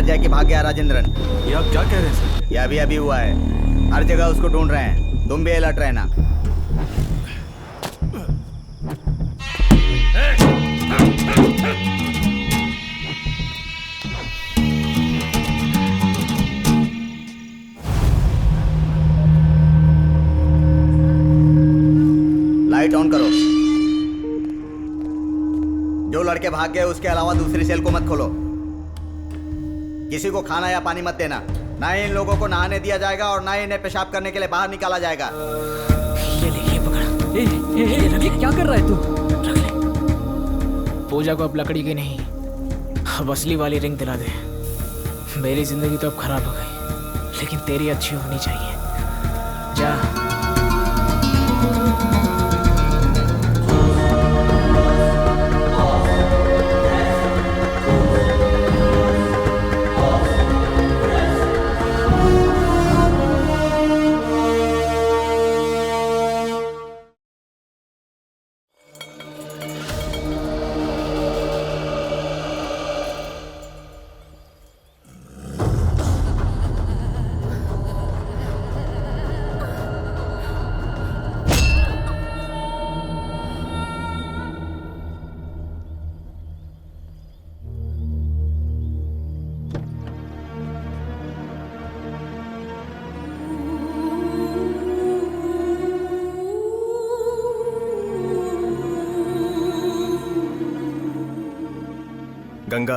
बाहर जाके भाग गया राजेंद्रन। ये आप क्या कह रहे हैं सर? ये अभी अभी हुआ है। हर जगह उसको ढूंढ रहे हैं, तुम भी अलर्ट रहना। लाइट ऑन करो। जो लड़के भाग गए उसके अलावा दूसरी सेल को मत खोलो। किसी को खाना या पानी मत देना। ना ही इन लोगों को नहाने दिया जाएगा और ना ही इन्हें पेशाब करने के लिए बाहर निकाला जाएगा। ये पकड़ा। ये क्या कर रहा है तू? रख ले। पूजा को अब लकड़ी की नहीं, अब असली वाली रिंग दिला दे। मेरी जिंदगी तो अब खराब हो गई, लेकिन तेरी अच्छी होनी चाहिए। जा। गंगा,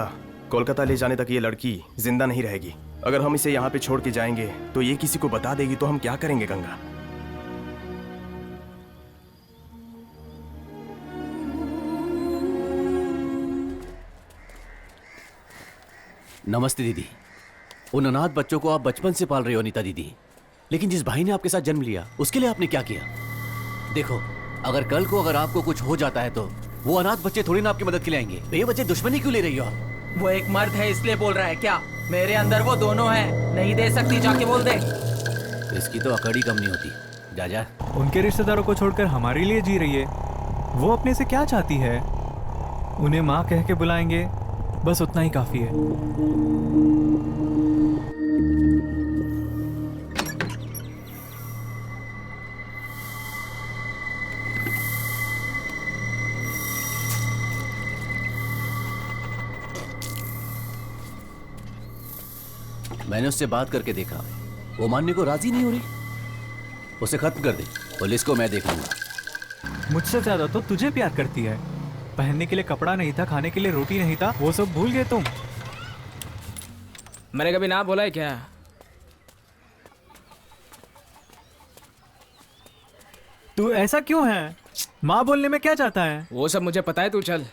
कोलकाता ले जाने तक ये लड़की जिंदा नहीं रहेगी। अगर हम इसे यहाँ पे छोड़ के जाएंगे तो ये किसी को बता देगी, तो हम क्या करेंगे गंगा? नमस्ते दीदी। उन अनाथ बच्चों को आप बचपन से पाल रहे हो नीता दीदी, लेकिन जिस भाई ने आपके साथ जन्म लिया उसके लिए आपने क्या किया? देखो, अगर कल को अगर आपको कुछ हो जाता है तो वो अनाथ बच्चे थोड़ी ना आपकी मदद के लिए आएंगे। ये बच्चे दुश्मनी क्यों ले रही हो आप? वो एक मर्द है इसलिए बोल रहा है क्या? मेरे अंदर वो दोनों हैं, नहीं दे सकती, जाके बोल दे। इसकी तो अकड़ ही कम नहीं होती। जा जा। उनके रिश्तेदारों को छोड़कर हमारे लिए जी रही है। वो अपने से क्या चाहती है? उन्हें माँ कह के बुलाएंगे, बस उतना ही काफी है। मैंने उससे बात करके देखा, वो मानने को राजी नहीं हो रही। उसे खत्म कर दे, पुलिस को मैं देख लूंगा। मुझसे ज्यादा तो तुझे प्यार करती है। पहनने के लिए कपड़ा नहीं था, खाने के लिए रोटी नहीं था, वो सब भूल गए तुम। मैंने कभी ना बोला है क्या? तू ऐसा क्यों है? माँ बोलने में क्या चाहता है? वो सब मुझे पता है, तू चल।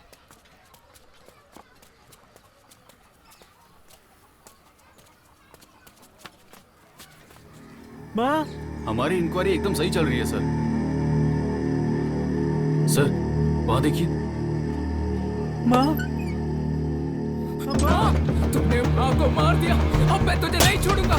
माँ, हमारी इंक्वायरी एकदम सही चल रही है सर। सर, वहां देखिए। माँ, तुमने माँ को मार दिया, अब मैं तुझे नहीं छोड़ूंगा।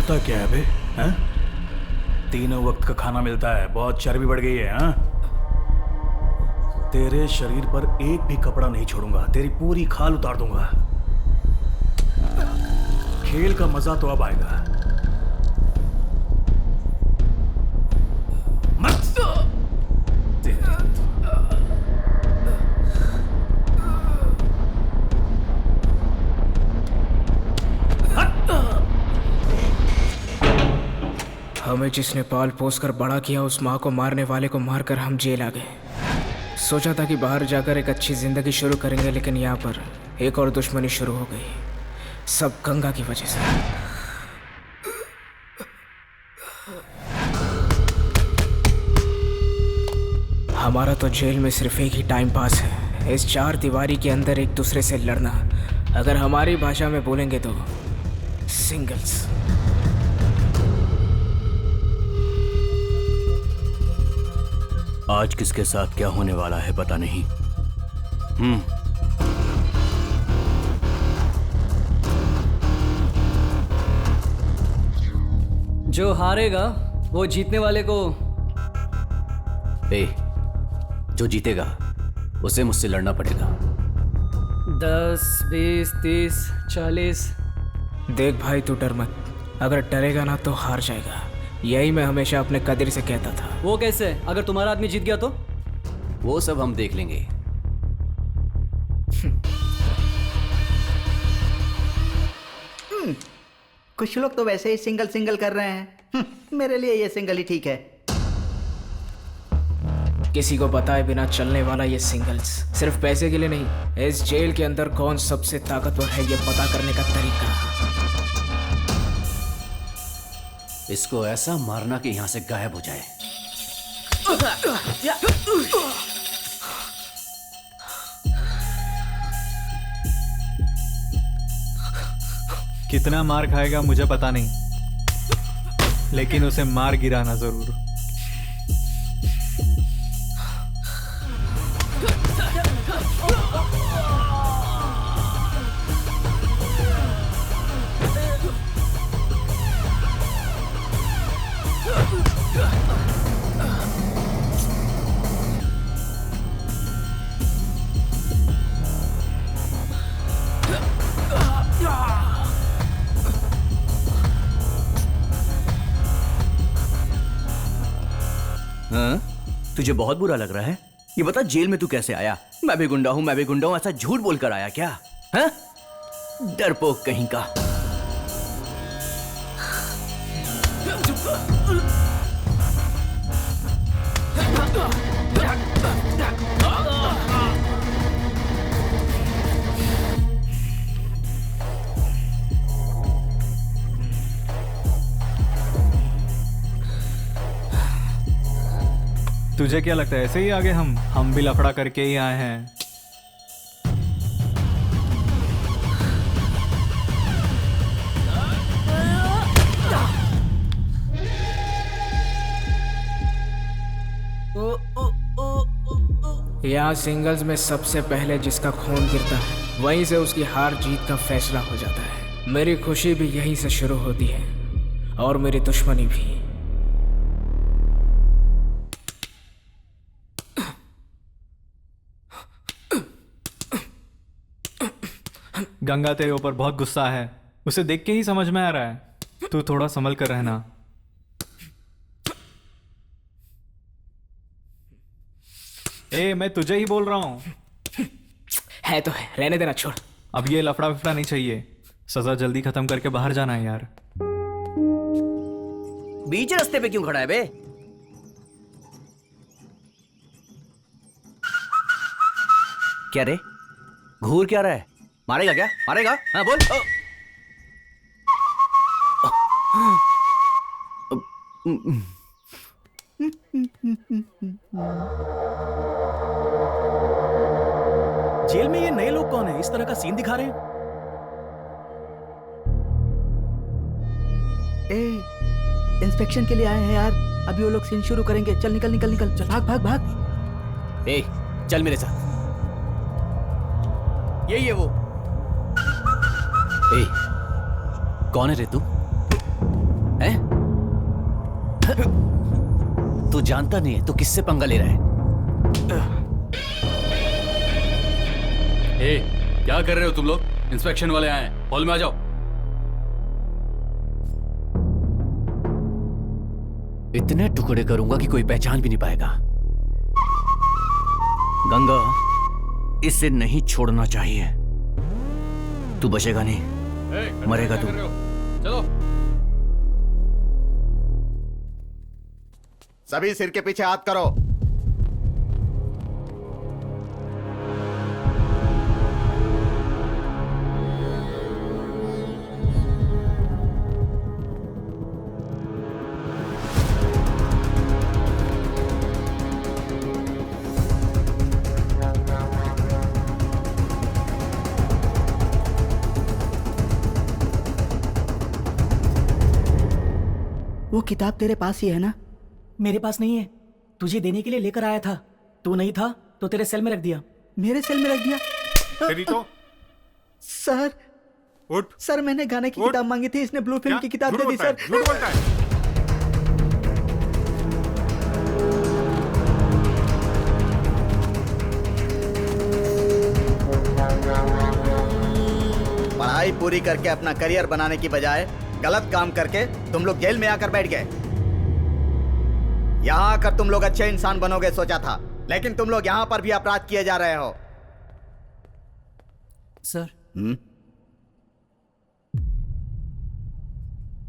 होता क्या है बे? हैं? तीनों वक्त का खाना मिलता है, बहुत चर्बी बढ़ गई है। हाँ, तेरे शरीर पर एक भी कपड़ा नहीं छोड़ूंगा, तेरी पूरी खाल उतार दूंगा। खेल का मजा तो अब आएगा। हमें जिसने पाल पोस कर बड़ा किया, उस माँ को मारने वाले को मारकर हम जेल आ गए। सोचा था कि बाहर जाकर एक अच्छी जिंदगी शुरू करेंगे, लेकिन यहाँ पर एक और दुश्मनी शुरू हो गई। सब गंगा की वजह से। हमारा तो जेल में सिर्फ एक ही टाइम पास है, इस चार दीवारी के अंदर एक दूसरे से लड़ना। अगर हमारी भाषा में बोलेंगे तो सिंगल्स। आज किसके साथ क्या होने वाला है पता नहीं। जो हारेगा वो जीतने वाले को। जो जीतेगा उसे मुझसे लड़ना पड़ेगा। 10, 20, 30, 40। देख भाई, तू डर मत। अगर डरेगा ना तो हार जाएगा। यही मैं हमेशा अपने कदर से कहता था। वो कैसे? अगर तुम्हारा आदमी जीत गया तो? वो सब हम देख लेंगे। कुछ लोग तो वैसे ही सिंगल सिंगल कर रहे हैं। मेरे लिए ये सिंगल ही ठीक है। किसी को बताए बिना चलने वाला ये सिंगल्स सिर्फ पैसे के लिए नहीं, इस जेल के अंदर कौन सबसे ताकतवर है ये पता करने का तरीका। इसको ऐसा मारना कि यहां से गायब हो जाए। कितना मार खाएगा मुझे पता नहीं, लेकिन उसे मार गिराना जरूर। तुझे बहुत बुरा लग रहा है? ये बता, जेल में तू कैसे आया? मैं भी गुंडा हूं, ऐसा झूठ बोलकर आया क्या? हैं? डरपोक कहीं का। तुझे क्या लगता है ऐसे ही आगे हम भी लफड़ा करके ही आए हैं? यहाँ सिंगल्स में सबसे पहले जिसका खून गिरता है वहीं से उसकी हार जीत का फैसला हो जाता है। मेरी खुशी भी यहीं से शुरू होती है और मेरी दुश्मनी भी। गंगा तेरे ऊपर बहुत गुस्सा है, उसे देख के ही समझ में आ रहा है। तू थोड़ा संभल कर रहना। मैं तुझे ही बोल रहा हूं। है तो है, रहने देना, छोड़। अब ये लफड़ा विफड़ा नहीं चाहिए, सजा जल्दी खत्म करके बाहर जाना है यार। बीच रास्ते पे क्यों खड़ा है बे? क्या रे, घूर क्या रहा है? मारेगा क्या? मारेगा? हाँ बोल। जेल में ये नए लोग कौन है? इस तरह का सीन दिखा रहे हैं। इंस्पेक्शन के लिए आए हैं यार। अभी वो लोग सीन शुरू करेंगे। चल निकल निकल निकल, चल भाग भाग भाग। चल मेरे साथ। यही है वो। कौन है रे तू? हैं? तू जानता नहीं है तो किससे पंगा ले रहा है? ए, क्या कर रहे हो तुम लोग? इंस्पेक्शन वाले आए हैं, हॉल में आ जाओ। इतने टुकड़े करूंगा कि कोई पहचान भी नहीं पाएगा। गंगा, इसे नहीं छोड़ना चाहिए। तू बचेगा नहीं, ए, मरेगा क्या तू। कर रहे हो? चलो। सभी सिर के पीछे हाथ करो। वो किताब तेरे पास ही है ना? मेरे पास नहीं है, तुझे देने के लिए लेकर आया था। तू नहीं था तो तेरे सेल में रख दिया। मेरे सेल में रख दिया? तेरी तो सर, उठ। सर मैंने गाने की किताब मांगी थी, इसने ब्लू फिल्म की किताब दे दी सर। झूठ बोलता है। पढ़ाई पूरी करके अपना करियर बनाने की बजाय गलत काम करके तुम लोग जेल में आकर बैठ गए। यहां आकर तुम लोग अच्छे इंसान बनोगे सोचा था, लेकिन तुम लोग यहां पर भी अपराध किए जा रहे हो। सर,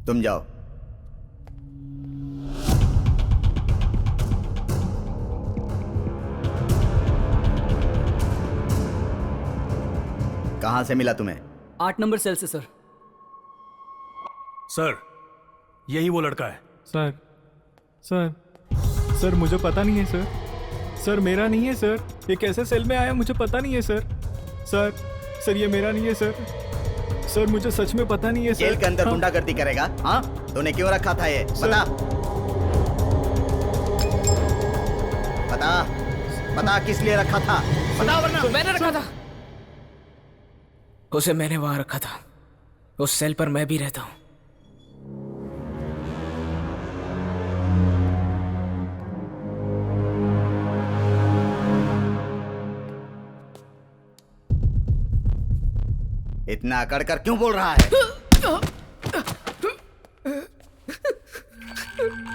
तुम जाओ। कहां से मिला तुम्हें? 8 नंबर सेल से सर। सर, यही वो लड़का है। सर सर सर मुझे पता नहीं है सर। सर मेरा नहीं है सर। ये कैसे सेल में आया मुझे पता नहीं है सर। सर सर ये मेरा नहीं है सर। सर मुझे सच में पता नहीं है सर। जेल के अंदर हाँ। गुंडागर्दी करेगा? हाँ, तूने क्यों रखा था ये? बता बता बता, किस लिए रखा था? बता वरना। मैंने रखा था उसे, मैंने वहां रखा था। उस सेल पर मैं भी रहता हूं। इतना अकड़ कर क्यों बोल रहा है?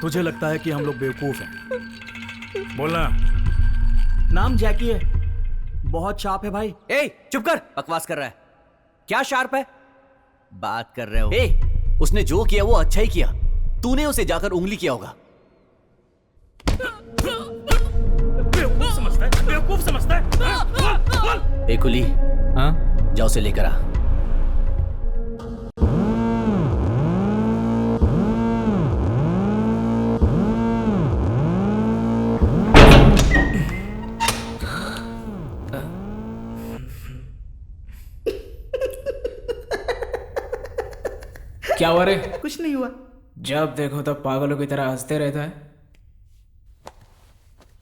तुझे लगता है कि हम लोग बेवकूफ हैं? बोलना। नाम जैकी है, बहुत शार्प है भाई। ए, चुप कर, बकवास कर रहा है। क्या शार्प है? बात कर रहे हो? ए, उसने जो किया वो अच्छा ही किया। तूने उसे जाकर उंगली किया होगा। बेवकूफ समझता है, बेवकूफ समझता है। ए कुली, हाँ जाओ उसे लेकर आ। क्या हुआ रे? कुछ नहीं हुआ। जब देखो तब पागलों की तरह हंसते रहता है।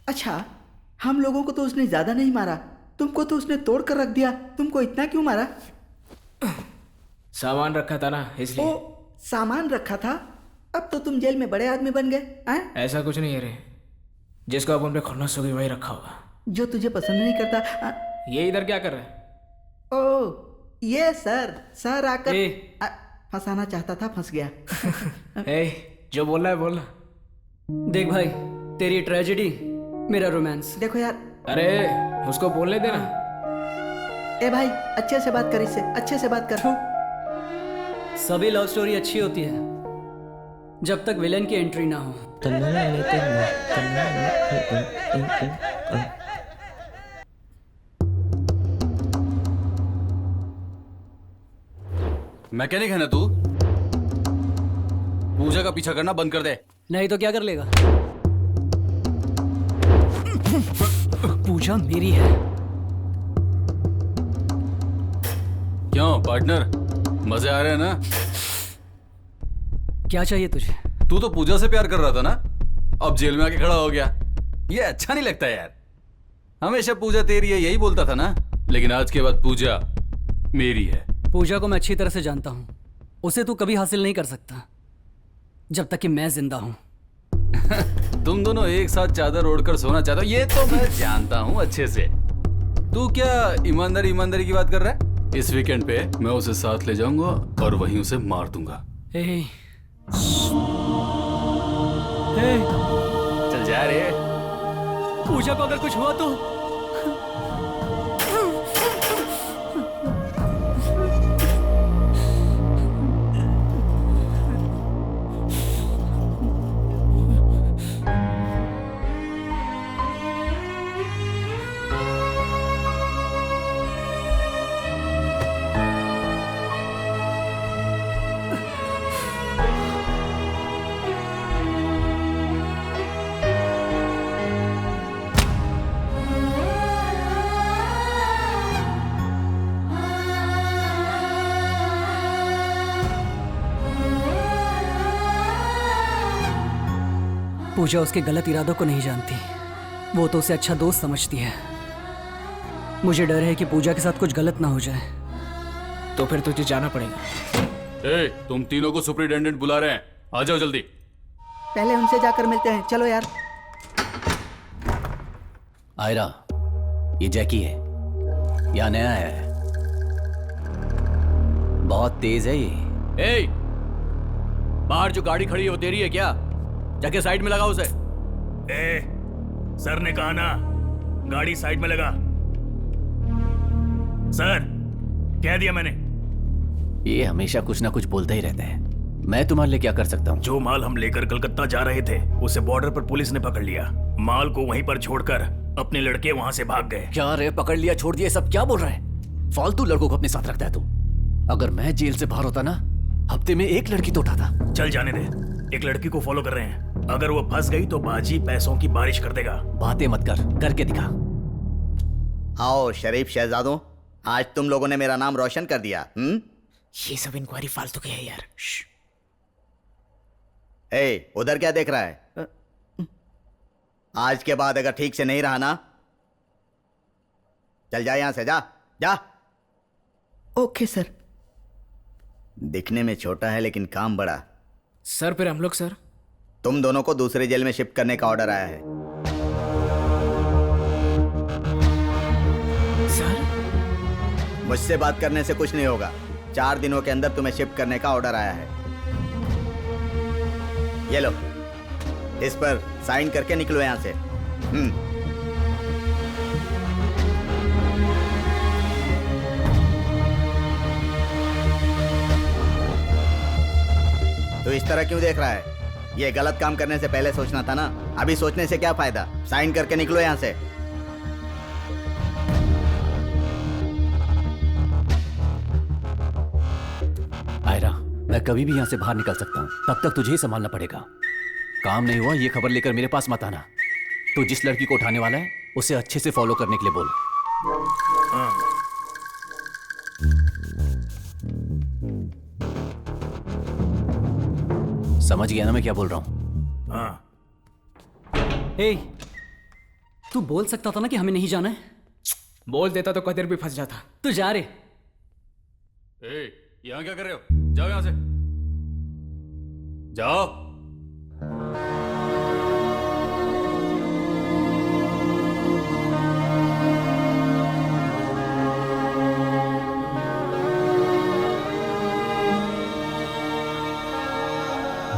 अच्छा, हम लोगों को तो उसने ज्यादा नहीं मारा, तुमको तो उसने तोड़ कर रख दिया। तुमको इतना क्यों मारा? सामान रखा था ना इसलिए। ओ, सामान रखा था? अब तो तुम जेल में बड़े आदमी बन गए हैं? ऐसा कुछ नहीं है रे, जिसको अब उनपे खुन्नस होगी वही रखा होगा। जो तुझे पसंद नहीं करता। ये इधर क्या कर रहा है? ओ, ये सर आकर ए। फंसाना चाहता था, फंस गया। ए, जो बोल रहा है बोलना। देख भाई, तेरी ट्रेजेडी, मेरा रोमांस। देखो यार। अरे उसको बोलने देना। ए भाई, अच्छे से बात कर, इससे अच्छे से बात कर। सभी लव स्टोरी अच्छी होती है जब तक विलेन की एंट्री ना हो। मैकेनिक है ना तू? पूजा का पीछा करना बंद कर दे। नहीं तो क्या कर लेगा? पूजा मेरी है। क्यों पार्टनर, मजे आ रहे हैं ना? क्या चाहिए तुझे? तू तो पूजा से प्यार कर रहा था ना, अब जेल में आके खड़ा हो गया। ये अच्छा नहीं लगता यार। हमेशा पूजा तेरी है यही बोलता था ना, लेकिन आज के बाद पूजा मेरी है। पूजा को मैं अच्छी तरह से जानता हूं, उसे तू कभी हासिल नहीं कर सकता। जब तक कि मैं जिंदा हूं। तुम दोनों एक साथ चादर ओढ़कर सोना चाहते हो, ये तो मैं जानता हूँ अच्छे से। तू क्या ईमानदारी ईमानदारी की बात कर रहा है? इस वीकेंड पे मैं उसे साथ ले जाऊंगा और वहीं उसे मार दूंगा। हे चल जा रे। पूजा को अगर कुछ हुआ तो? पूजा उसके गलत इरादों को नहीं जानती, वो तो उसे अच्छा दोस्त समझती है। मुझे डर है कि पूजा के साथ कुछ गलत ना हो जाए। तो फिर तुझे जाना पड़ेगा। ए, तुम तीनों को सुपरिटेंडेंट बुला रहे हैं, आ जाओ जल्दी। पहले उनसे जाकर मिलते हैं, चलो यार। आयरा, ये जैकी है, यहाँ नया है, बहुत तेज है ये। ए, बाहर जो गाड़ी खड़ी है वो तेरी है क्या? जाके साइड में लगा उसे। ए, सर ने कहा ना गाड़ी साइड में लगा। सर, कह दिया मैंने। ये हमेशा कुछ ना कुछ बोलता ही रहता है। मैं तुम्हारे लिए क्या कर सकता हूँ? जो माल हम लेकर कलकत्ता जा रहे थे उसे बॉर्डर पर पुलिस ने पकड़ लिया। माल को वहीं पर छोड़कर अपने लड़के वहां से भाग गए। क्या रे, पकड़ लिया छोड़ दिया, सब क्या बोल रहा है? फालतू लड़कों को अपने साथ रखता है तू। अगर मैं जेल से बाहर होता ना, हफ्ते में एक लड़की तो उठाता। चल जाने दे, एक लड़की को फॉलो कर रहे हैं। अगर वो फंस गई तो बाजी पैसों की बारिश कर देगा। बातें मत कर, करके दिखा। आओ शरीफ शहजादों, आज तुम लोगों ने मेरा नाम रोशन कर दिया। ये सब इंक्वायरी फालतू की है यार। ए, उधर क्या देख रहा है? आज के बाद अगर ठीक से नहीं रहा ना, चल जा यहां से, जा जा। Okay sir. दिखने में छोटा है लेकिन काम बड़ा। सर फिर हम लोग सर? तुम दोनों को दूसरे जेल में शिफ्ट करने का ऑर्डर आया है। सर? मुझसे बात करने से कुछ नहीं होगा। 4 दिनों के अंदर तुम्हें शिफ्ट करने का ऑर्डर आया है। ये लो, इस पर साइन करके निकलो यहां से। तो इस तरह क्यों देख रहा है? ये गलत काम करने से पहले सोचना था ना। अभी सोचने से क्या फायदा? साइन करके निकलो यहां से। आयरा, मैं कभी भी यहाँ से बाहर निकल सकता हूँ, तब तक तुझे ही संभालना पड़ेगा। काम नहीं हुआ ये खबर लेकर मेरे पास मत आना। तू जिस लड़की को उठाने वाला है उसे अच्छे से फॉलो करने के लिए बोल। समझ गया ना मैं क्या बोल रहा हूँ? हे, तू बोल सकता था ना कि हमें नहीं जाना है। बोल देता तो कदर भी फंस जाता। तू जा रे। ए, यहाँ क्या कर रहे हो? जाओ यहाँ से, जाओ।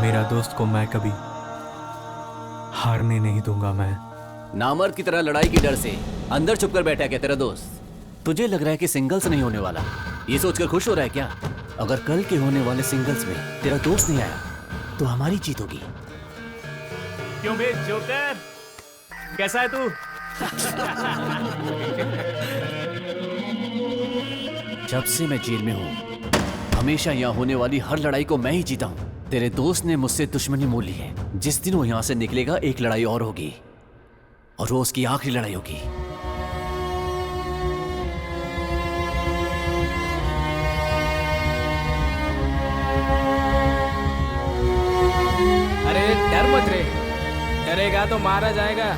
मेरा दोस्त को मैं कभी हारने नहीं दूंगा। मैं नामर्द की तरह लड़ाई की डर से अंदर छुपकर बैठा है क्या तेरा दोस्त? तुझे लग रहा है कि सिंगल्स नहीं होने वाला, ये सोचकर खुश हो रहा है क्या? अगर कल के होने वाले सिंगल्स में तेरा दोस्त नहीं आया तो हमारी जीत होगी। क्यों बे जोकर, कैसा है तू? जब से मैं जेल में हूँ हमेशा यहाँ होने वाली हर लड़ाई को मैं ही जीता हूँ। तेरे दोस्त ने मुझसे दुश्मनी मोल ली है। जिस दिन वो यहाँ से निकलेगा एक लड़ाई और होगी और वो उसकी आखिरी लड़ाई होगी। अरे डर मत रे, डरेगा तो मारा जाएगा।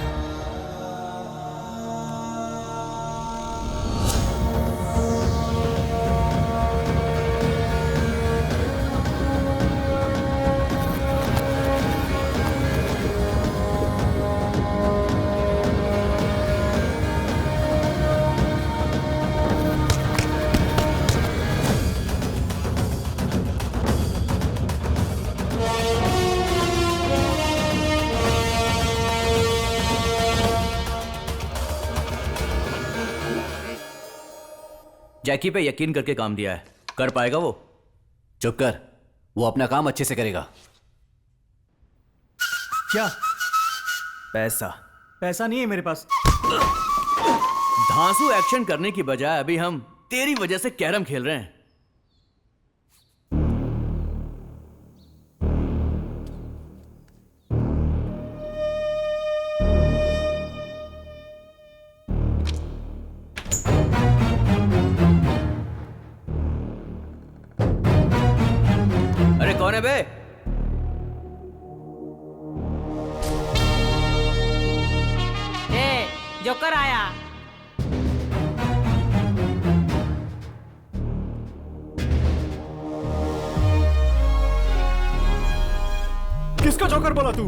जैकी पे यकीन करके काम दिया है, कर पाएगा वो? चुप कर, वो अपना काम अच्छे से करेगा। क्या? पैसा? पैसा नहीं है मेरे पास। धांसू एक्शन करने की बजाय अभी हम तेरी वजह से कैरम खेल रहे हैं। अरे कौन है बे? जोकर आया। किसका जोकर बोला तू?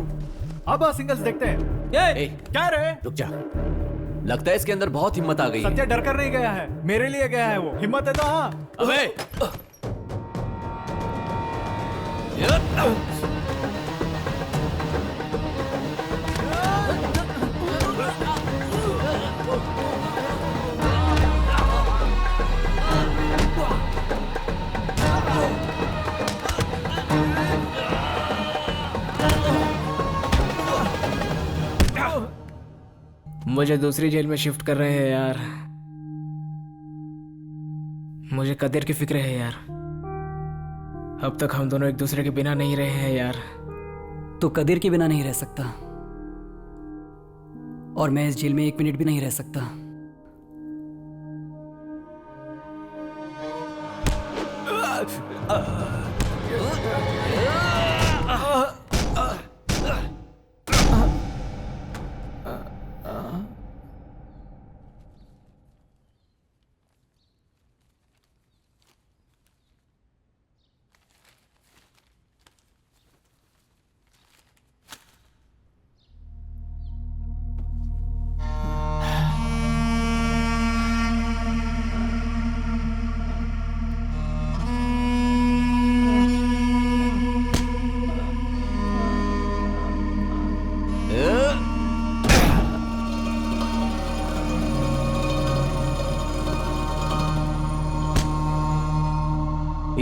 अब सिंगल्स देखते हैं। क्या रे? रुक जा, लगता है इसके अंदर बहुत हिम्मत आ गई है। सत्या डर कर नहीं गया है, मेरे लिए गया है वो। हिम्मत है तो हाँ। अबे मुझे दूसरी जेल में शिफ्ट कर रहे हैं यार। मुझे कदर की फिक्र है यार। अब तक हम दोनों एक दूसरे के बिना नहीं रहे हैं यार। तो कदीर के बिना नहीं रह सकता, और मैं इस जेल में 1 मिनट भी नहीं रह सकता।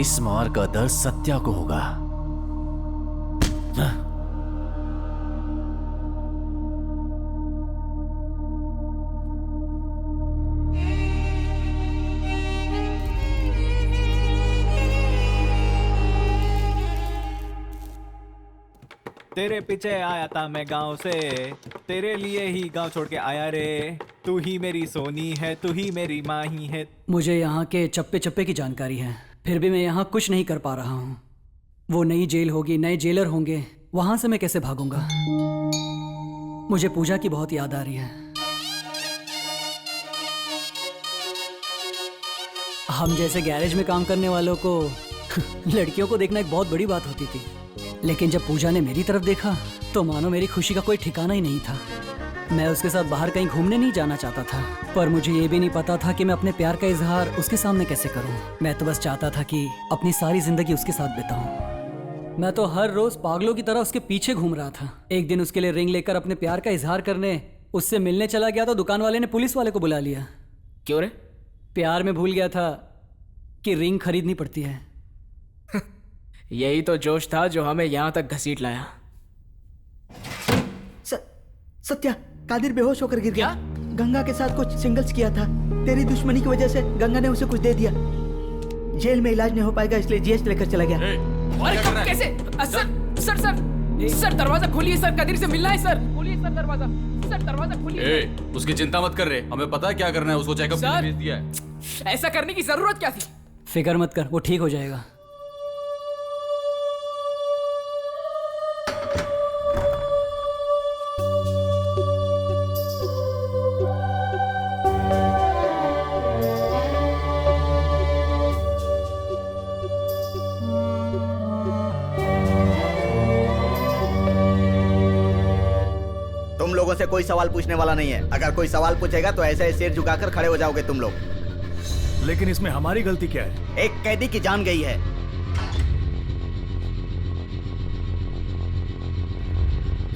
इस मार का दर्द सत्या को होगा। तेरे पीछे आया था मैं गांव से, तेरे लिए ही गांव छोड़ के आया रे। तू ही मेरी सोनी है, तू ही मेरी माही है। मुझे यहाँ के चप्पे चप्पे की जानकारी है, फिर भी मैं यहाँ कुछ नहीं कर पा रहा हूँ। वो नई जेल होगी, नए जेलर होंगे, वहां से मैं कैसे भागूंगा? मुझे पूजा की बहुत याद आ रही है। हम जैसे गैरेज में काम करने वालों को लड़कियों को देखना एक बहुत बड़ी बात होती थी, लेकिन जब पूजा ने मेरी तरफ देखा तो मानो मेरी खुशी का कोई ठिकाना ही नहीं था। मैं उसके साथ बाहर कहीं घूमने नहीं जाना चाहता था, पर मुझे ये भी नहीं पता था कि मैं अपने प्यार का इजहार उसके सामने कैसे करूं। मैं तो बस चाहता था कि अपनी सारी जिंदगी उसके साथ बिताऊं। मैं तो हर रोज पागलों की तरह उसके पीछे घूम रहा था। एक दिन उसके लिए रिंग लेकर अपने प्यार का इजहार करने उससे मिलने चला गया तो दुकान वाले ने पुलिस वाले को बुला लिया। क्यों रे? प्यार में भूल गया था कि रिंग खरीदनी पड़ती है। यही तो जोश था जो हमें यहाँ तक घसीट लाया। सत्या, कादिर बेहोश होकर गिर गया। गंगा के साथ कुछ सिंगल्स किया था। तेरी दुश्मनी की वजह से गंगा ने उसे कुछ दे दिया। जेल में इलाज नहीं हो पाएगा इसलिए जीएस लेकर चला गया। अरे कब कैसे? सर दरवाजा खोलिए सर, कदीर से मिलना है सर। खोलिए सर दरवाजा, सर दरवाजा खोलिए। उसकी चिंता मत कर रहे, हमें पता है क्या करना है। उसको चेकअप के लिए भेज दिया है। ऐसा करने की जरूरत क्या थी? फिक्र मत कर, वो ठीक हो जाएगा। तुम लोगों से कोई सवाल पूछने वाला नहीं है। अगर कोई सवाल पूछेगा तो ऐसे ही सिर झुकाकर खड़े हो जाओगे तुम लोग। लेकिन इसमें हमारी गलती क्या है? एक कैदी की जान गई है।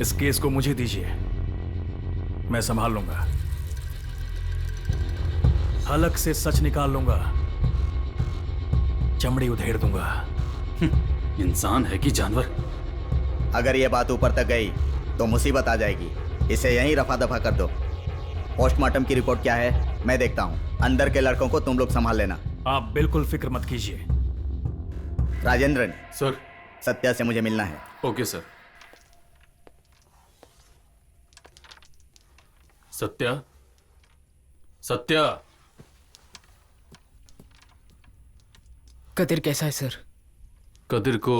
इस केस को मुझे दीजिए, मैं संभाल लूंगा। हलक से सच निकाल लूंगा, चमड़ी उधेड़ दूंगा। इंसान है कि जानवर? अगर ये बात ऊपर तक गई तो मुसीबत आ जाएगी। इसे यहीं रफा दफा कर दो। पोस्टमार्टम की रिपोर्ट क्या है मैं देखता हूँ। अंदर के लड़कों को तुम लोग संभाल लेना। आप बिल्कुल फिक्र मत कीजिए। राजेंद्रन, सर। सत्या से मुझे मिलना है। Okay sir. सत्या, सत्या। कदीर कैसा है सर? कदीर को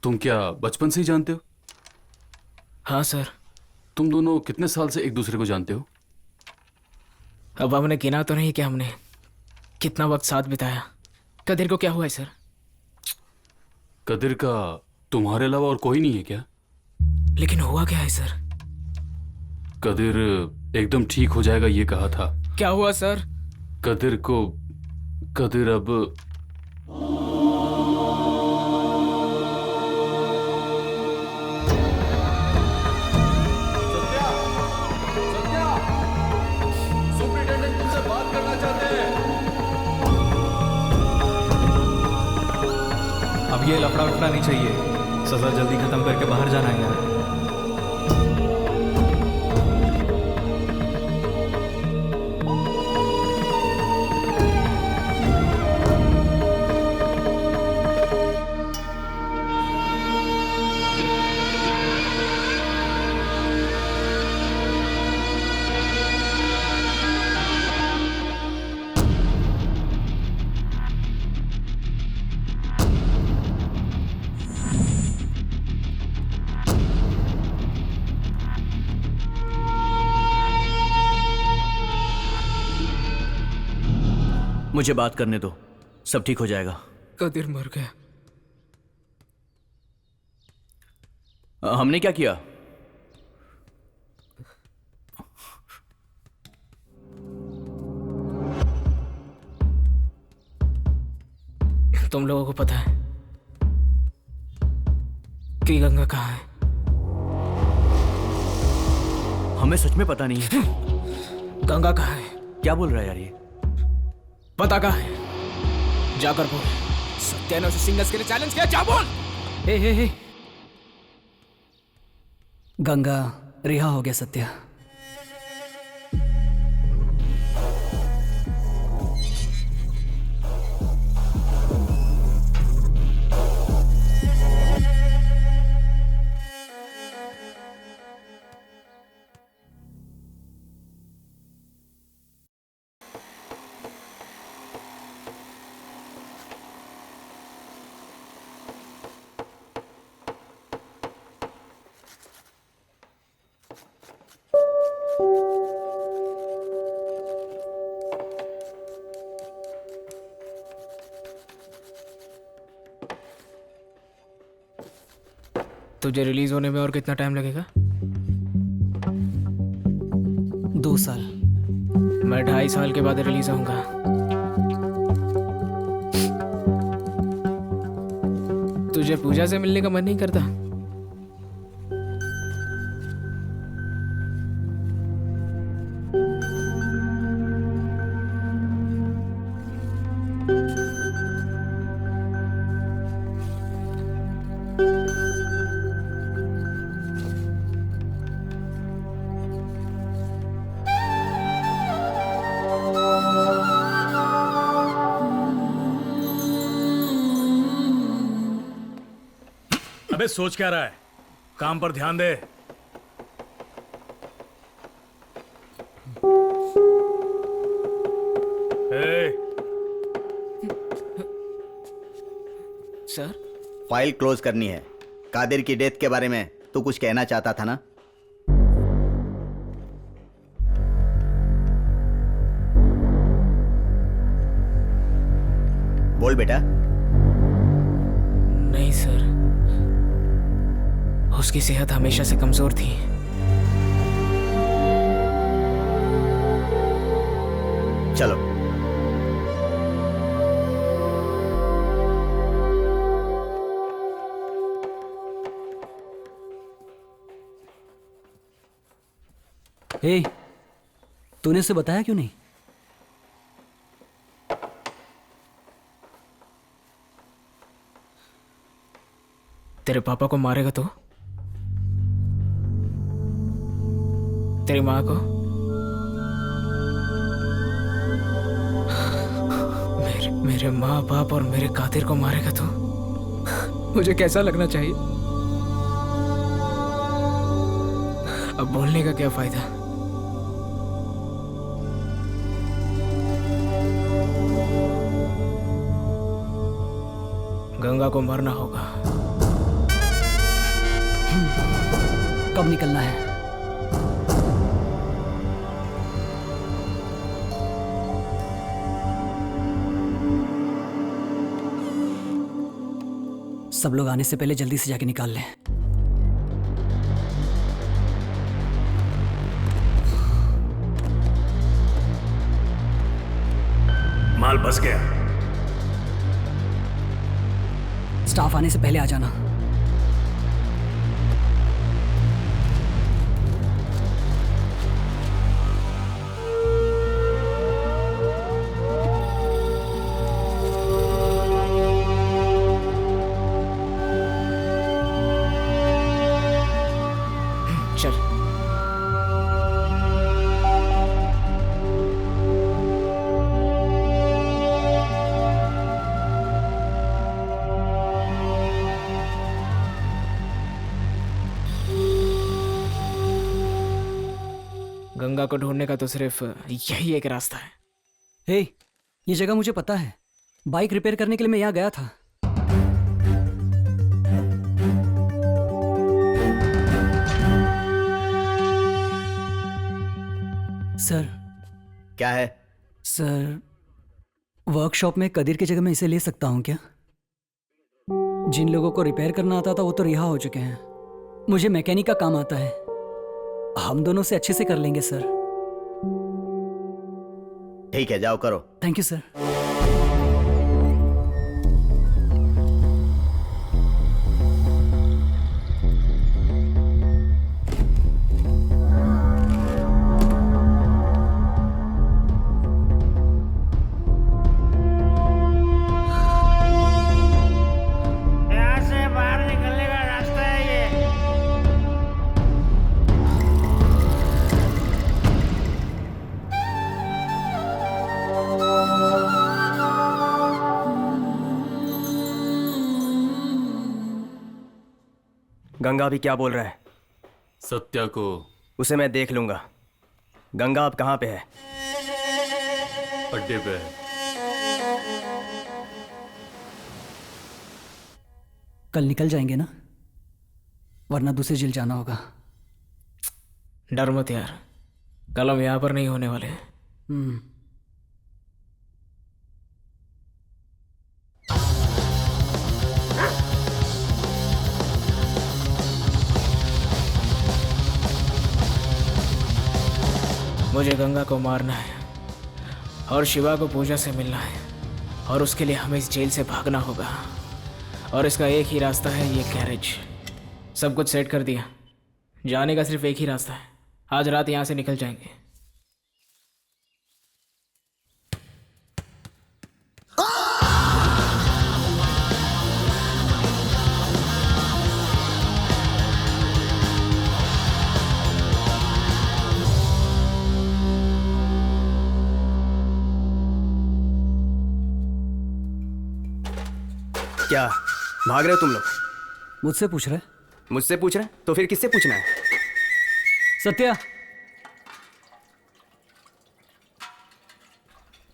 तुम क्या बचपन से ही जानते हो? हाँ सर। तुम दोनों कितने साल से एक दूसरे को जानते हो? अब हमने गिना तो नहीं कि हमने कितना वक्त साथ बिताया। कदीर को क्या हुआ है सर? कदीर का तुम्हारे अलावा और कोई नहीं है क्या? लेकिन हुआ क्या है सर? कदीर एकदम ठीक हो जाएगा ये कहा था। क्या हुआ सर? कदीर अब सुपरिटेंडेंट तुमसे बात करना चाहते हैं। अब ये लफड़ा वफड़ा नहीं चाहिए। सजा जल्दी खत्म करके बाहर जाना है यार। मुझे बात करने दो, सब ठीक हो जाएगा। कदीर मर गया। हमने क्या किया? तुम लोगों को पता है कि गंगा कहाँ है? हमें सच में पता नहीं है। गंगा कहाँ है? क्या बोल रहा है यार ये? पता कहाँ है? जाकर बोल। सत्या ने उसे सिंगल्स के लिए चैलेंज किया। जा बोल। हे। गंगा रिहा हो गया सत्या। तुझे रिलीज होने में और कितना टाइम लगेगा? 2 साल। मैं 2.5 साल के बाद रिलीज होऊंगा। तुझे पूजा से मिलने का मन नहीं करता? अबे सोच क्या रहा है? काम पर ध्यान दे। सर, फाइल क्लोज करनी है। कादिर की डेथ के बारे में तू कुछ कहना चाहता था ना? बोल बेटा। नहीं सर, उसकी सेहत हमेशा से कमजोर थी। चलो। हे, तूने उसे बताया क्यों नहीं? तेरे पापा को मारेगा तो? तेरी माँ को? मेरे माँ बाप और मेरे कातिल को मारेगा तो? मुझे कैसा लगना चाहिए? अब बोलने का क्या फायदा? गंगा को मरना होगा। कब निकलना है? सब लोग आने से पहले जल्दी से जाके निकाल लें। माल बस गया। स्टाफ आने से पहले आ जाना। चल। गंगा को ढूंढने का तो सिर्फ यही एक रास्ता है। हे, ये जगह मुझे पता है। बाइक रिपेयर करने के लिए मैं यहाँ गया था। सर। क्या है? सर, वर्कशॉप में कदीर की जगह मैं इसे ले सकता हूँ क्या? जिन लोगों को रिपेयर करना आता था वो तो रिहा हो चुके हैं। मुझे मैकेनिक का काम आता है। हम दोनों से अच्छे से कर लेंगे सर। ठीक है, जाओ करो। Thank you sir. यहाँ से बाहर निकलने का रास्ता है ये। गंगा अभी क्या बोल रहा है? सत्या को उसे मैं देख लूंगा। गंगा अब कहाँ पे है? अड्डे पे है। कल निकल जाएंगे ना, वरना दूसरे जेल जाना होगा। डर मत यार, कल हम यहाँ पर नहीं होने वाले। मुझे गंगा को मारना है और शिवा को पूजा से मिलना है, और उसके लिए हमें इस जेल से भागना होगा। और इसका एक ही रास्ता है, ये गैरेज। सब कुछ सेट कर दिया, जाने का सिर्फ एक ही रास्ता है। आज रात यहाँ से निकल जाएंगे। क्या भाग रहे हो तुम लोग? मुझसे पूछ रहे? मुझसे पूछ रहे? तो फिर किससे पूछना है? सत्या,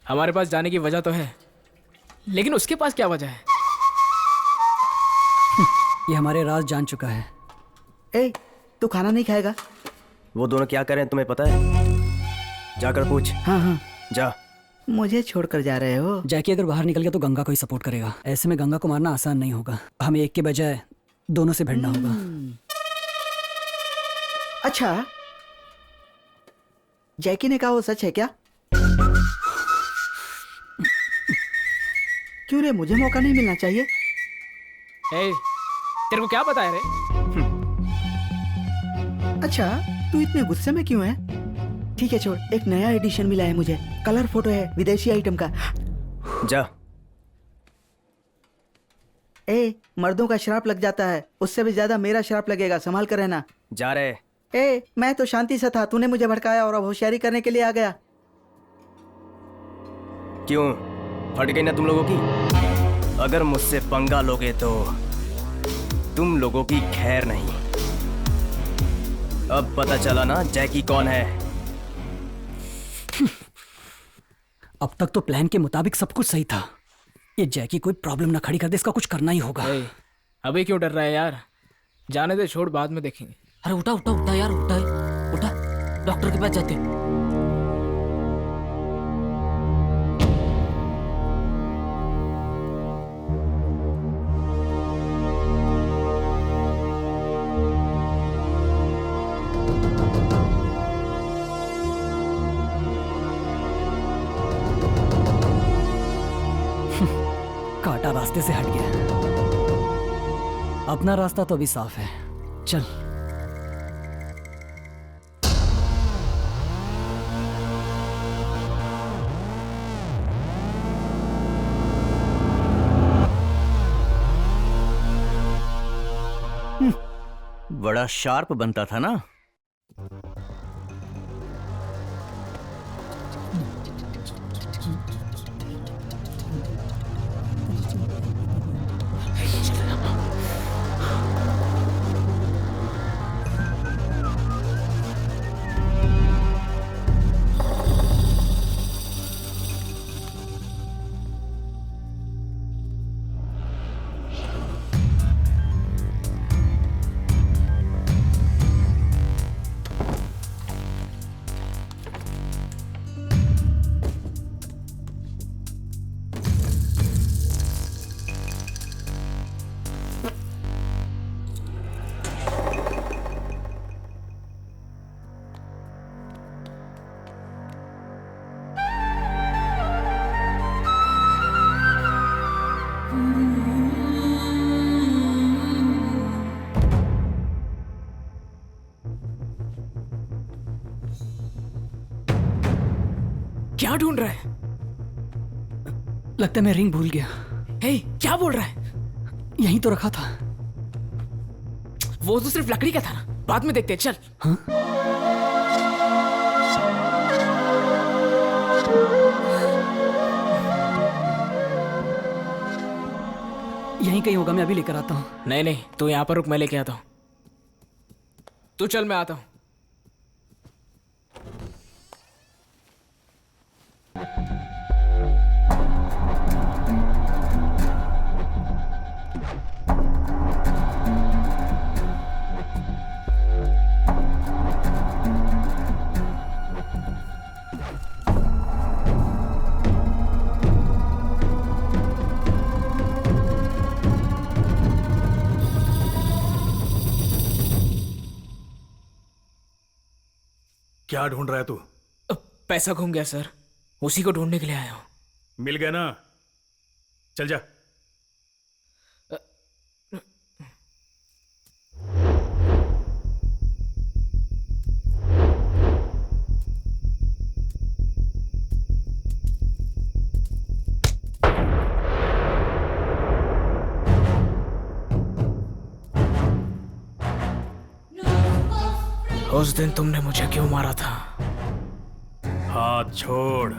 हमारे पास जाने की वजह तो है, लेकिन उसके पास क्या वजह है? ये हमारे राज जान चुका है। ए, तू खाना नहीं खाएगा? वो दोनों क्या कर रहे हैं तुम्हें पता है? जाकर पूछ। हाँ हाँ, जा। मुझे छोड़कर जा रहे हो? जैकी अगर बाहर निकल गया तो गंगा को ही सपोर्ट करेगा। ऐसे में गंगा को मारना आसान नहीं होगा। हमें एक के बजाय दोनों से भिड़ना होगा। अच्छा, जैकी ने कहा वो सच है क्या? क्यों रे, मुझे मौका नहीं मिलना चाहिए? ए, तेरे को क्या पता है रे? अच्छा, तू इतने गुस्से में क्यों है? ठीक है छोड़, एक नया एडिशन मिला है मुझे। कलर फोटो है, विदेशी आइटम का। जा। ए, मर्दों का श्राप लग जाता है, उससे भी ज्यादा मेरा श्राप लगेगा, संभाल कर रहना। जा रहे। ए, मैं तो शांति से था, तूने मुझे भड़काया और अब होशियारी करने के लिए आ गया। क्यों, फट गई ना तुम लोगों की? अगर मुझसे पंगा लोगे तो तुम लोगों की खैर नहीं। अब पता चला ना जैकी कौन है? अब तक तो प्लान के मुताबिक सब कुछ सही था। ये जैकी कोई प्रॉब्लम ना खड़ी कर दे, इसका कुछ करना ही होगा। अभी क्यों डर रहा है यार? जाने दे, छोड़, बाद में देखेंगे। अरे उठा उठा उठा यार, उठा उठा, डॉक्टर के पास जाते हैं। कांटा रास्ते से हट गया, अपना रास्ता तो अभी साफ है। चल। बड़ा शार्प बनता था ना। क्या ढूंढ रहा है? लगता है मैं रिंग भूल गया। हे, क्या बोल रहा है? यहीं तो रखा था। वो तो सिर्फ लकड़ी का था ना, बाद में देखते हैं, चल। हाँ? यहीं कहीं होगा, मैं अभी लेकर आता हूँ। नहीं नहीं, तू यहाँ पर रुक, मैं लेके आता हूँ। तू चल, मैं आता हूँ। क्या ढूंढ रहा है तू? पैसा घूम गया सर, उसी को ढूंढने के लिए आया हूं। मिल गया ना? चल जा। उस दिन तुमने मुझे क्यों मारा था? हाथ छोड़।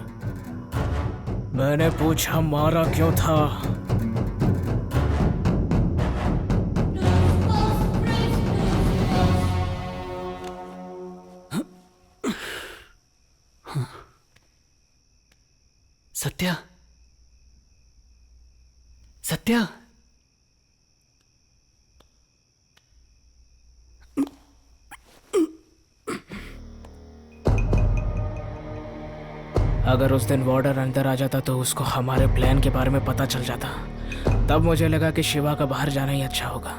मैंने पूछा मारा क्यों था? सत्या, सत्या, अगर उस दिन वार्डर अंदर आ जाता तो उसको हमारे प्लान के बारे में पता चल जाता। तब मुझे लगा कि शिवा का बाहर जाना ही अच्छा होगा।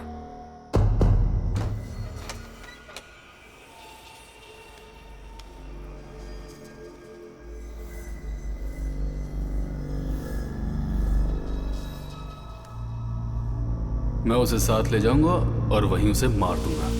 मैं उसे साथ ले जाऊंगा और वहीं उसे मार दूंगा।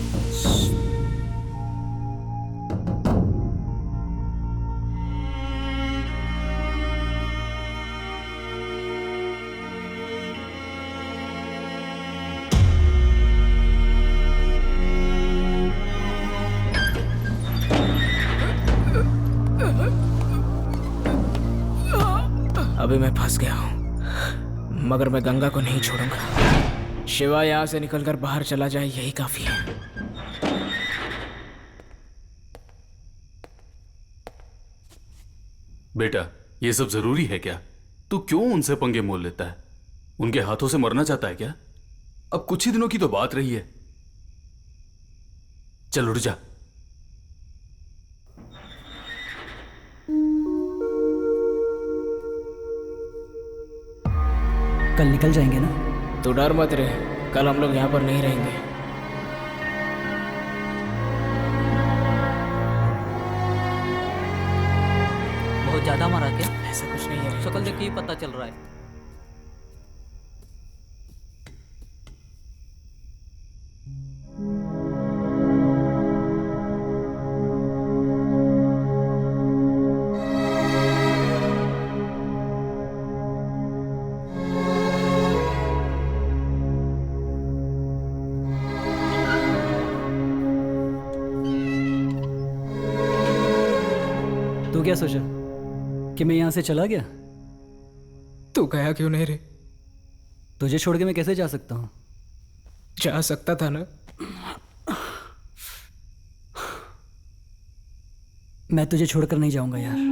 मैं फंस गया हूँ, मगर मैं गंगा को नहीं छोड़ूंगा। शिवा यहाँ से निकलकर बाहर चला जाए, यही काफी है। बेटा, ये सब जरूरी है क्या? तू क्यों उनसे पंगे मोल लेता है? उनके हाथों से मरना चाहता है क्या? अब कुछ ही दिनों की तो बात रही है। चल उठ जा। कल निकल जाएंगे ना? तो डर मत रहे, कल हम लोग यहाँ पर नहीं रहेंगे। बहुत ज्यादा मारा क्या? ऐसा कुछ नहीं है। शक्ल देख के ही पता चल रहा है। तू क्या सोचा कि मैं यहाँ से चला गया? तू गया क्यों नहीं रे? तुझे छोड़ के मैं कैसे जा सकता हूँ? जा सकता था ना। मैं तुझे छोड़कर नहीं जाऊंगा यार।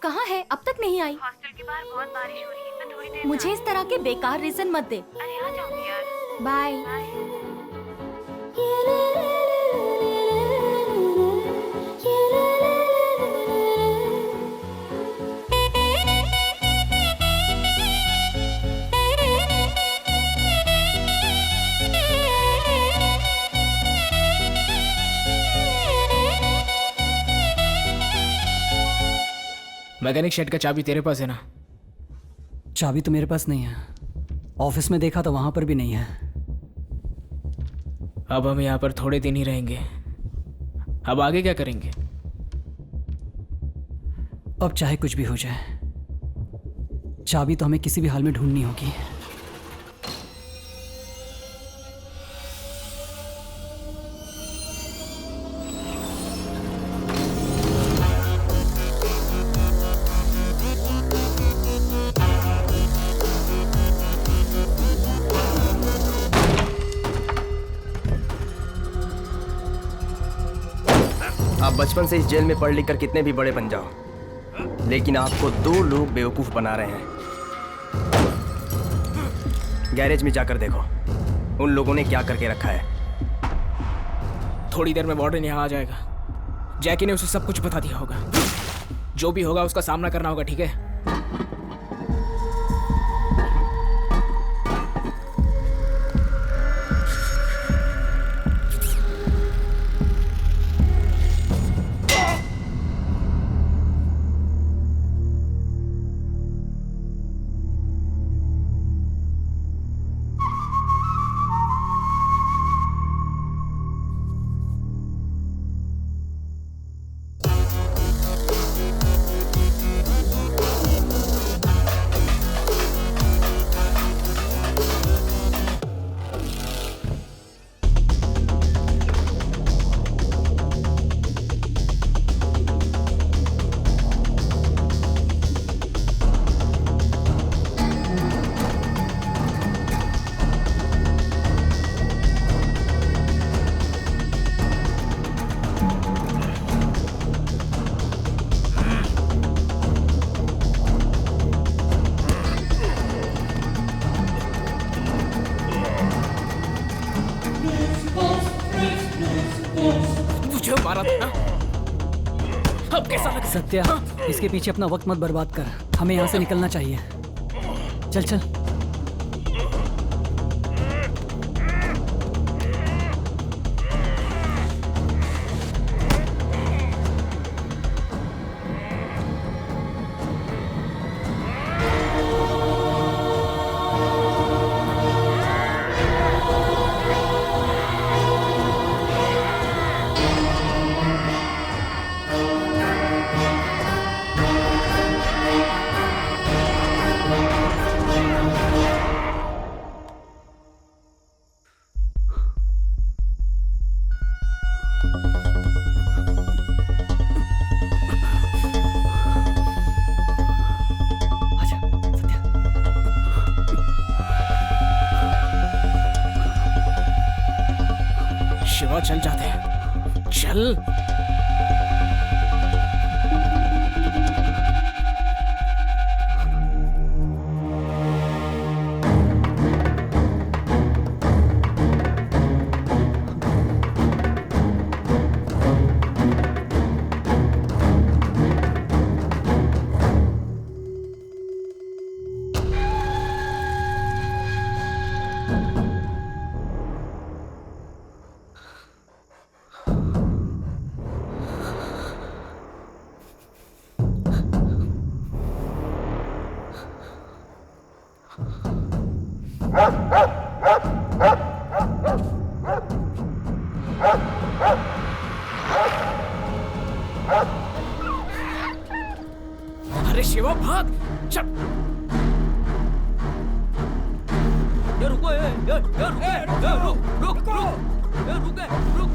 कहाँ है? अब तक नहीं आई। हॉस्टल के बाहर बहुत बारिश हो रही है, मैं थोड़ी देर मुझे इस तरह के बेकार रीजन मत दे। अरे आ जाऊंगी यार। बाय। मैकेनिक शेड का चाबी तेरे पास है ना? चाबी तो मेरे पास नहीं है। ऑफिस में देखा तो वहां पर भी नहीं है। अब हम यहाँ पर थोड़े दिन ही रहेंगे। अब आगे क्या करेंगे? अब चाहे कुछ भी हो जाए, चाबी तो हमें किसी भी हाल में ढूंढनी होगी। आप बचपन से इस जेल में पढ़ लिख कर कितने भी बड़े बन जाओ, लेकिन आपको दो लोग बेवकूफ बना रहे हैं। गैरेज में जाकर देखो उन लोगों ने क्या करके रखा है। थोड़ी देर में वार्डन यहाँ आ जाएगा। जैकी ने उसे सब कुछ बता दिया होगा। जो भी होगा उसका सामना करना होगा, ठीक है? मुझे मारा था ना, अब कैसा लगा? सत्या, इसके पीछे अपना वक्त मत बर्बाद कर, हमें यहाँ से निकलना चाहिए। चल चल। शिवा चल जाते हैं, चल। अरे शिवा भाग, चल। ये रुको, ये रुक, रुक।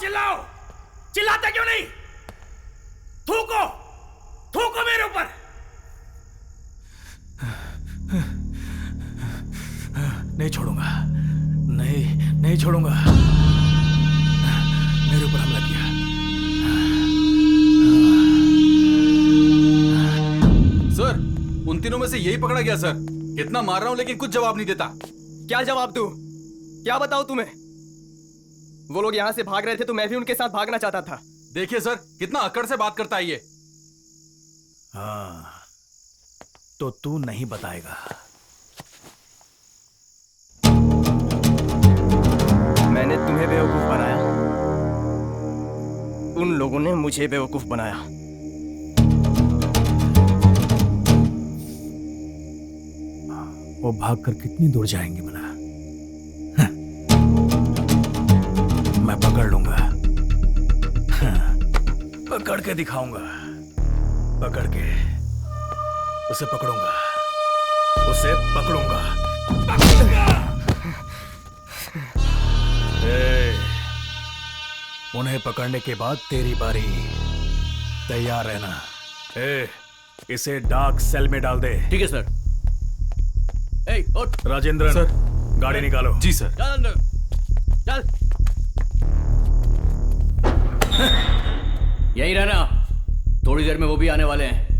चिल्लाओ, चिल्लाते क्यों नहीं? थूको, थूको मेरे ऊपर। नहीं छोड़ूंगा, नहीं छोड़ूंगा। मेरे ऊपर हमला किया। सर, उन तीनों में से यही पकड़ा गया सर। कितना मार रहा हूं लेकिन कुछ जवाब नहीं देता। क्या जवाब दूं? क्या बताऊं तुम्हें? वो लोग यहाँ से भाग रहे थे तो मैं भी उनके साथ भागना चाहता था। देखिए सर, कितना अकड़ से बात करता है ये। हाँ, तो तू नहीं बताएगा। मैंने तुम्हें बेवकूफ बनाया, उन लोगों ने मुझे बेवकूफ बनाया। वो भागकर कितनी दूर जाएंगे भला? मैं पकड़ लूंगा, पकड़ के दिखाऊंगा, पकड़ के उसे पकड़ूंगा, उसे पकड़ूंगा। उन्हें पकड़ने के बाद तेरी बारी। तैयार रहना। इसे डार्क सेल में डाल दे। ठीक है सर। उठ। राजेंद्रन सर, गाड़ी निकालो। जी सर। चल अंदर, चल। यही रहना, थोड़ी देर में वो भी आने वाले हैं।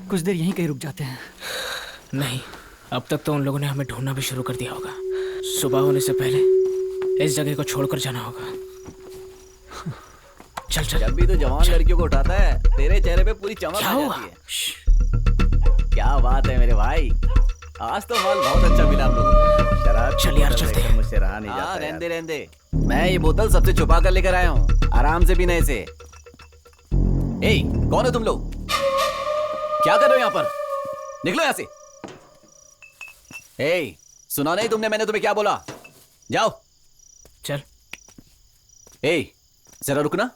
कुछ देर यहीं कहीं रुक जाते हैं। नहीं, अब तक तो उन लोगों ने हमें ढूंढना भी शुरू कर दिया होगा। सुबह होने से पहले इस जगह को छोड़कर जाना होगा। चल चल। जब भी तो जवान लड़कियों को उठाता है तेरे चेहरे पे पूरी चमक आ जाती है। क्या बात है मेरे भाई, आज तो माल बहुत अच्छा मिला हम लोगों को। शराब चल यार, चलते हैं। मुझसे रहा नहीं जाता। रहने रहने, मैं ये बोतल सबसे छुपा कर लेकर आया हूँ, आराम से पीना इसे। ए, कौन है तुम लोग? क्या कर रहे हो यहाँ पर? निकलो यहाँ से। ए, सुना नहीं तुमने मैंने तुम्हें क्या बोला? जाओ। चल। ए, जरा रुकना।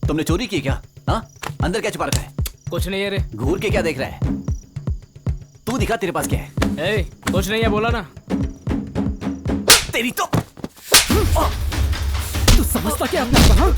तुमने चोरी की क्या? हाँ, अंदर क्या छुपा रखा है? कुछ नहीं है रे। घूर के क्या देख रहा है? तू दिखा तेरे पास क्या है? ए, कुछ नहीं है, बोला ना। तेरी तो तू समझता क्या अपना कहा?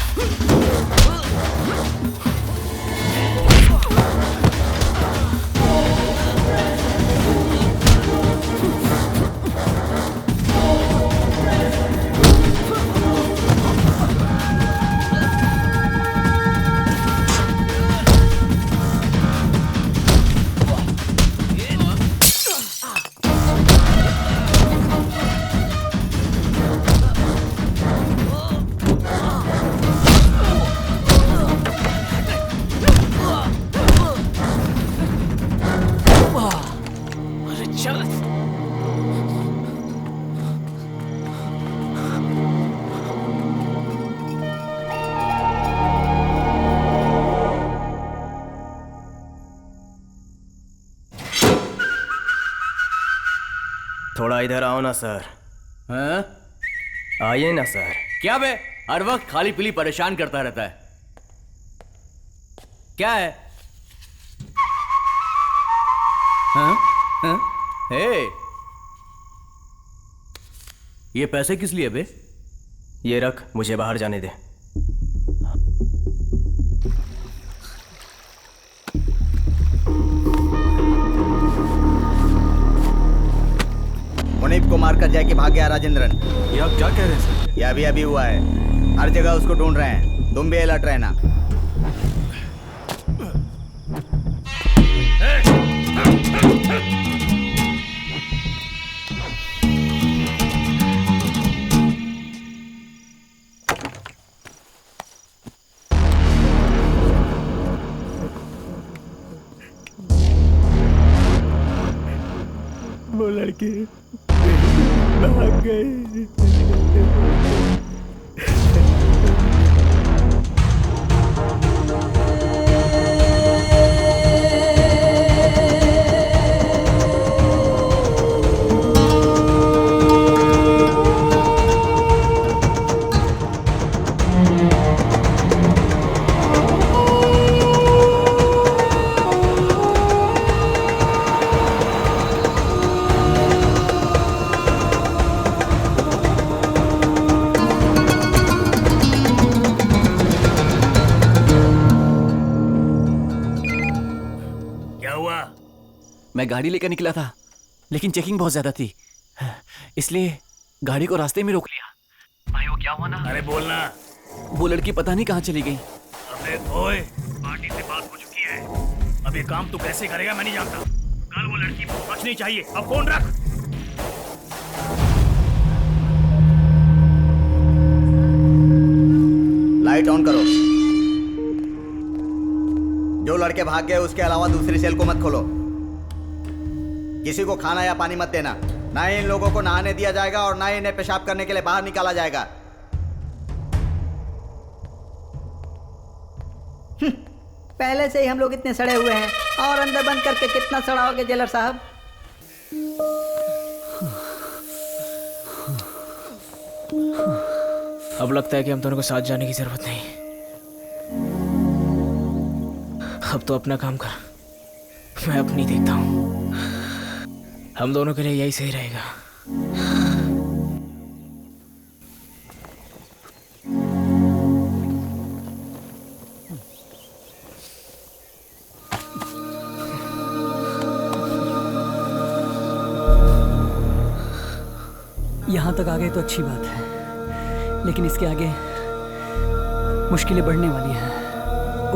थोड़ा इधर आओ ना सर। हाँ? आइए ना सर। क्या बे, हर वक्त खाली पीली परेशान करता रहता है। क्या है? हाँ? हाँ? हे, ये पैसे किस लिए बे? ये रख, मुझे बाहर जाने दे। मुनीब को मारकर जाके भाग गया राजेंद्रन। ये आप क्या कह रहे हैं सर? ये अभी अभी हुआ है, हर जगह उसको ढूंढ रहे हैं, तुम भी अलर्ट रहना। वो लड़की भाग गई। मैं गाड़ी लेकर निकला था, लेकिन चेकिंग बहुत ज्यादा थी, इसलिए गाड़ी को रास्ते में रोक लिया। भाई वो क्या हुआ ना? अरे बोलना। वो लड़की पता नहीं कहाँ चली गई। अबे ओए, पार्टी से बात हो चुकी है। अब ये काम तू कैसे करेगा मैं नहीं जानता। कल वो लड़की बचनी चाहिए। अब फोन रख। लाइट ऑन करो। जो लड़के भाग गए उसके अलावा दूसरी सेल को मत खोलो। किसी को खाना या पानी मत देना। ना ही इन लोगों को नहाने दिया जाएगा और ना ही इन्हें पेशाब करने के लिए बाहर निकाला जाएगा। पहले से ही हम लोग इतने सड़े हुए हैं और अंदर बंद करके कितना सड़ाओगे जेलर साहब? अब लगता है कि हम दोनों को साथ जाने की जरूरत नहीं। अब तो अपना काम कर, मैं अपनी देखता हूँ। हम दोनों के लिए यही सही रहेगा। यहाँ तक आ गए तो अच्छी बात है, लेकिन इसके आगे मुश्किलें बढ़ने वाली हैं।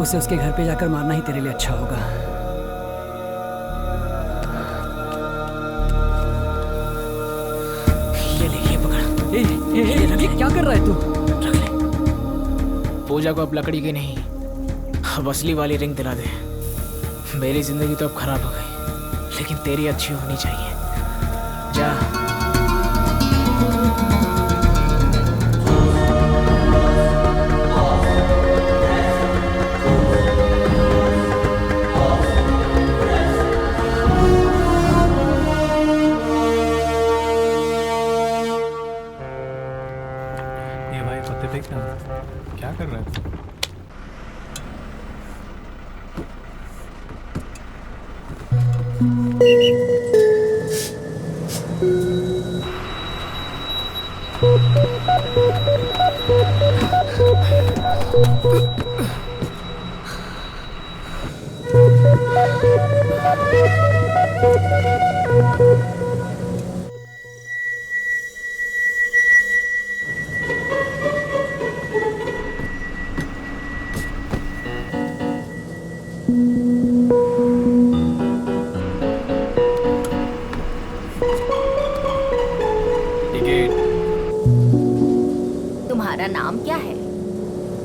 उसे उसके घर पे जाकर मारना ही तेरे लिए अच्छा होगा। ये ले, ये पकड़। ये क्या कर रहा है तू? रख ले। पूजा को अब लकड़ी की नहीं, अब असली वाली रिंग दिला दे। मेरी जिंदगी तो अब खराब हो गई, लेकिन तेरी अच्छी होनी चाहिए। जा। क्या कर रहा है? तुम्हारा नाम क्या है?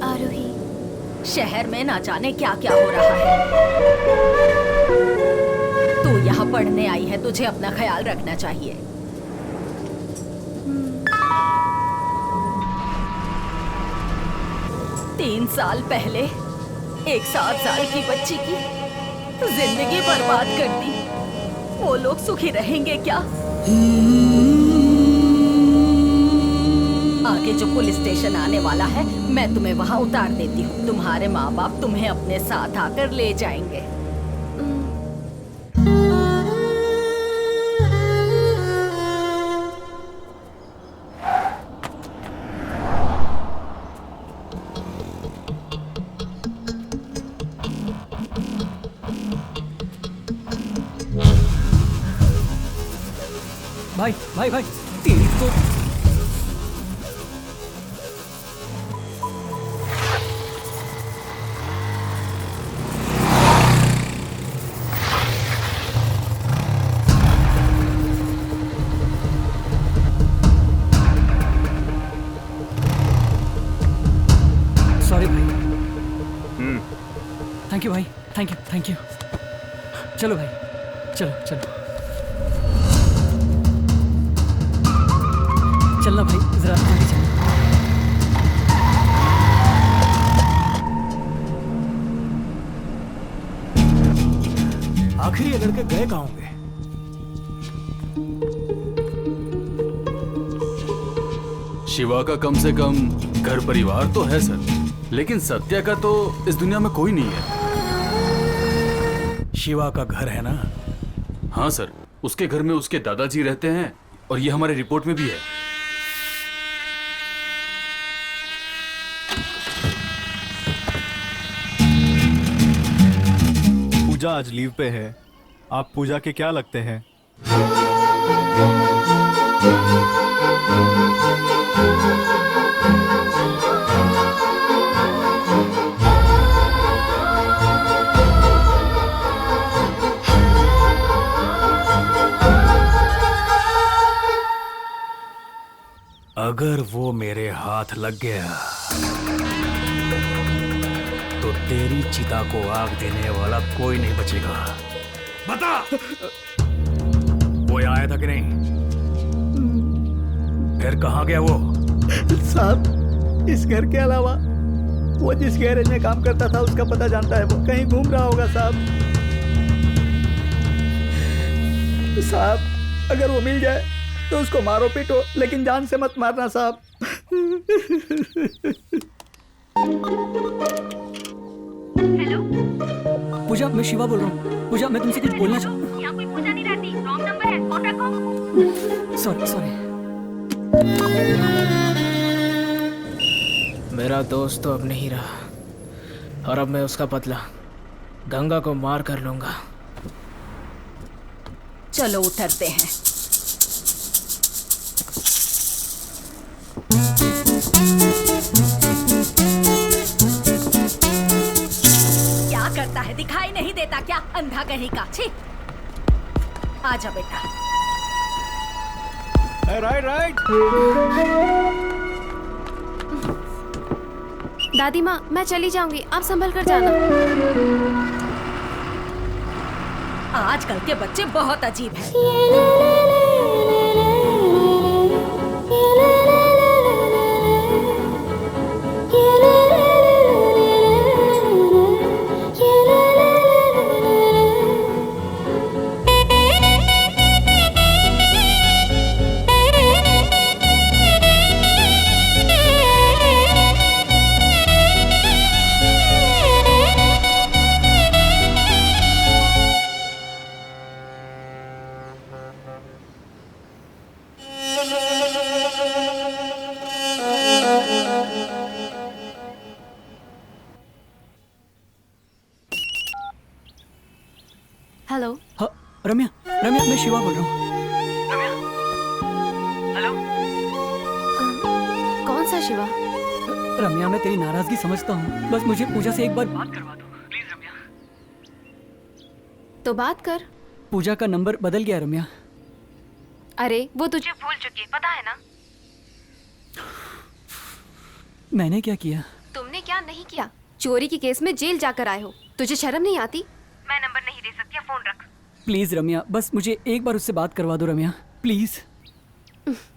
आरोही। शहर में ना जाने क्या क्या हो रहा है। तू यहाँ पढ़ने आई है, तुझे अपना ख्याल रखना चाहिए। 3 साल पहले एक 7 साल की बच्ची की जिंदगी बर्बाद कर दी। वो लोग सुखी रहेंगे क्या? आगे जो पुलिस स्टेशन आने वाला है, मैं तुम्हें वहां उतार देती हूँ। तुम्हारे माँ बाप तुम्हें अपने साथ आकर ले जाएंगे। भाई भाई भाई, तेरी तो सॉरी भाई। थैंक यू भाई, थैंक यू। चलो भाई, चलो चलो। चलना भाई, जरा जल्दी चल। आखिर ये लड़के गए कहाँ होंगे? शिवा का कम से कम घर परिवार तो है सर, लेकिन सत्या का तो इस दुनिया में कोई नहीं है। शिवा का घर है ना? हाँ सर, उसके घर में उसके दादाजी रहते हैं और ये हमारे रिपोर्ट में भी है। पूजा आज लीव पे है। आप पूजा के क्या लगते हैं? अगर वो मेरे हाथ लग गया तो तेरी चिता को आग देने वाला कोई नहीं बचेगा। बता, वो यहाँ आया था कि नहीं? फिर कहाँ गया वो? साहब, इस घर के अलावा वो जिस गैरेज में काम करता था उसका पता जानता है। वो कहीं घूम रहा होगा साहब। साहब, अगर वो मिल जाए तो उसको मारो पीटो, लेकिन जान से मत मारना साहब। हेलो, पूजा, मैं शिवा बोल रहा हूँ। पूजा, मैं तुमसे कुछ बोलना चाहूँ। यहाँ कोई पूजा नहीं रहती, रॉन्ग नंबर है, फोन रखो। Sorry sorry. मेरा दोस्त तो अब नहीं रहा और अब मैं उसका बदला गंगा को मार कर लूंगा। चलो उतरते हैं। क्या करता है, दिखाई नहीं देता क्या? अंधा कहीं का। छी, आजा बेटा। राइट। दादी माँ, मैं चली जाऊंगी, आप संभल कर जाना। आजकल के बच्चे बहुत अजीब हैं। हेलो। हाँ, रम्या, मैं शिवा बोल रहा हूँ। कौन सा शिवा? रम्या, मैं तेरी नाराजगी समझता हूँ, बस मुझे पूजा से एक बार बात करवा दो प्लीज रम्या। तो बात कर। पूजा का नंबर बदल गया रम्या। अरे वो तुझे भूल चुकी है, पता है ना? मैंने क्या किया? तुमने क्या नहीं किया? चोरी की केस में जेल जाकर आए हो, तुझे शर्म नहीं आती? मैं नंबर नहीं दे सकती, फोन रख। प्लीज रम्या, बस मुझे एक बार उससे बात करवा दो रम्या, प्लीज।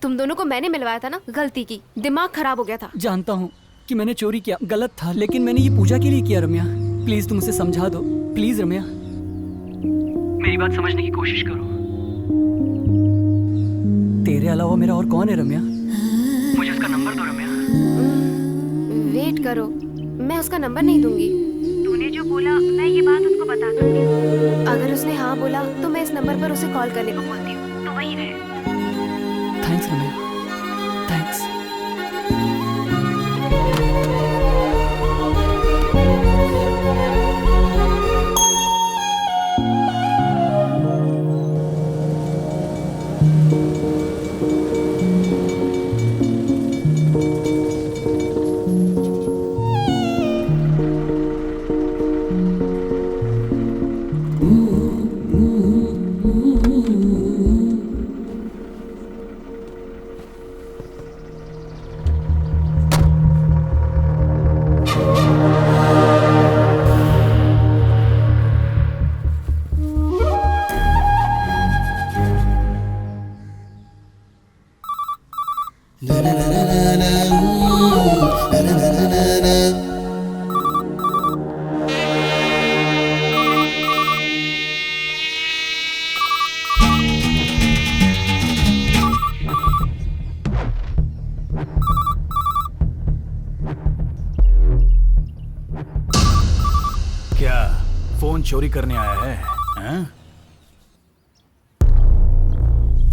तुम दोनों को मैंने मिलवाया था ना, गलती की, दिमाग खराब हो गया था। जानता हूँ कि मैंने चोरी किया, गलत था, लेकिन मैंने ये पूजा के लिए किया रम्या। प्लीज तुम उसे समझा दो, प्लीज रम्या, मेरी बात समझने की कोशिश करो। तेरे अलावा मेरा और कौन है रम्या? मुझे उसका नंबर दो रम्या। वेट करो, मैं उसका नंबर नहीं दूंगी। तूने जो बोला मैं ये बात उसको बता दूंगी। अगर उसने हाँ बोला तो मैं इस नंबर पर उसे कॉल करने को बोलती हूँ, तो वही रहे। थैंक्स रम्या, थैंक्स। क्या फोन चोरी करने आया है हाँ?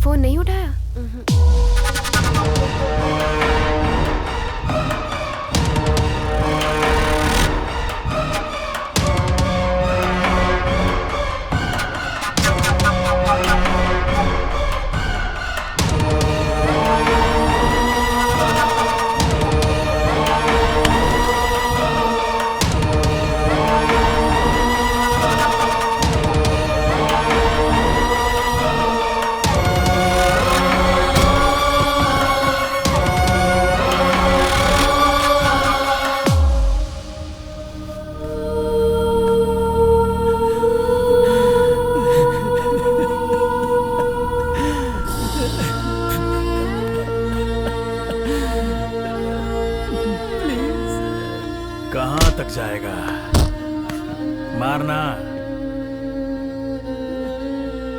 फोन नहीं उठाया? कहाँ तक जाएगा? मारना।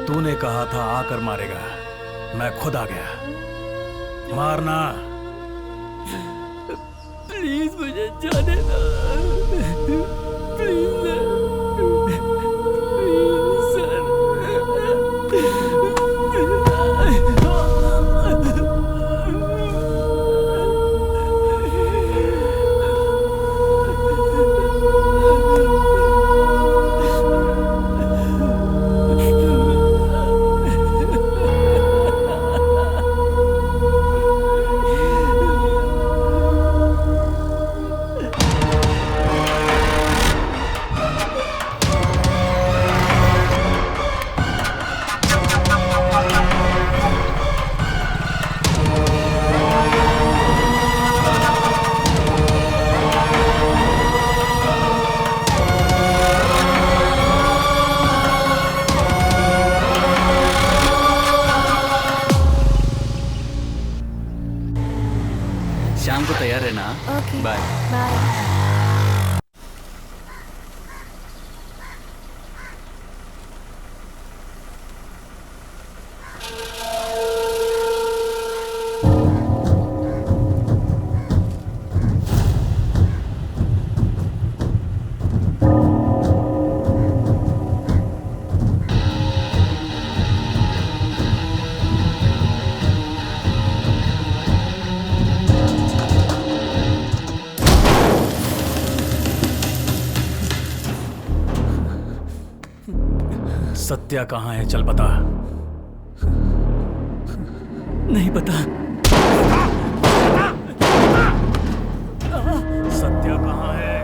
तूने कहा था आकर मारेगा, मैं खुद आ गया। मारना। प्लीज मुझे जाने दो। प्लीज शाम को तैयार रहना। Okay bye. बाय। सत्या कहाँ है? चल बता। नहीं पता। सत्या कहाँ है?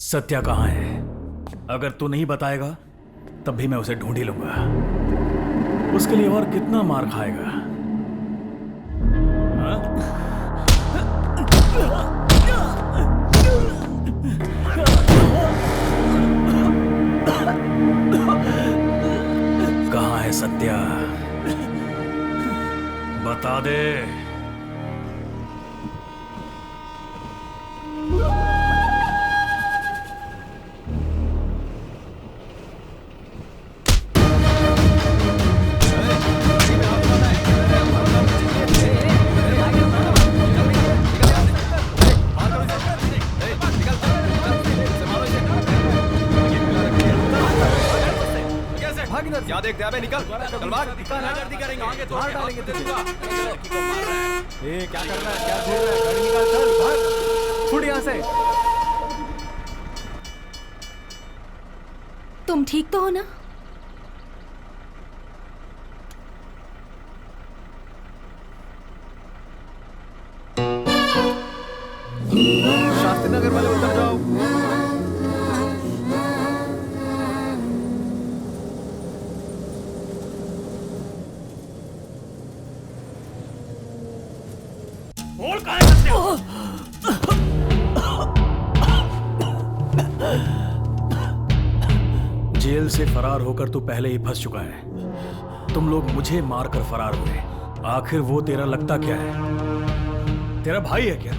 सत्या कहाँ है? अगर तू नहीं बताएगा तब भी मैं उसे ढूंढ ही लूंगा। उसके लिए और कितना मार खाएगा? कहाँ है सत्या? बता दे। भाग इधर, क्या देखते हैं? अबे निकल, चल भाग। जल्दी करेंगे, मार डालेंगे तुझे। लड़की को मार रहा है। ए, क्या कर रहा है? क्या घूर रहा है? गाड़ी निकाल, चल भाग। छूट यहाँ से। तुम ठीक तो हो ना? शास्त्री नगर वाले उतर जाओ। बोल कहाँ है सत्या? जेल से फरार होकर तू पहले ही फंस चुका है। तुम लोग मुझे मारकर फरार हुए। आखिर वो तेरा लगता क्या है? तेरा भाई है क्या?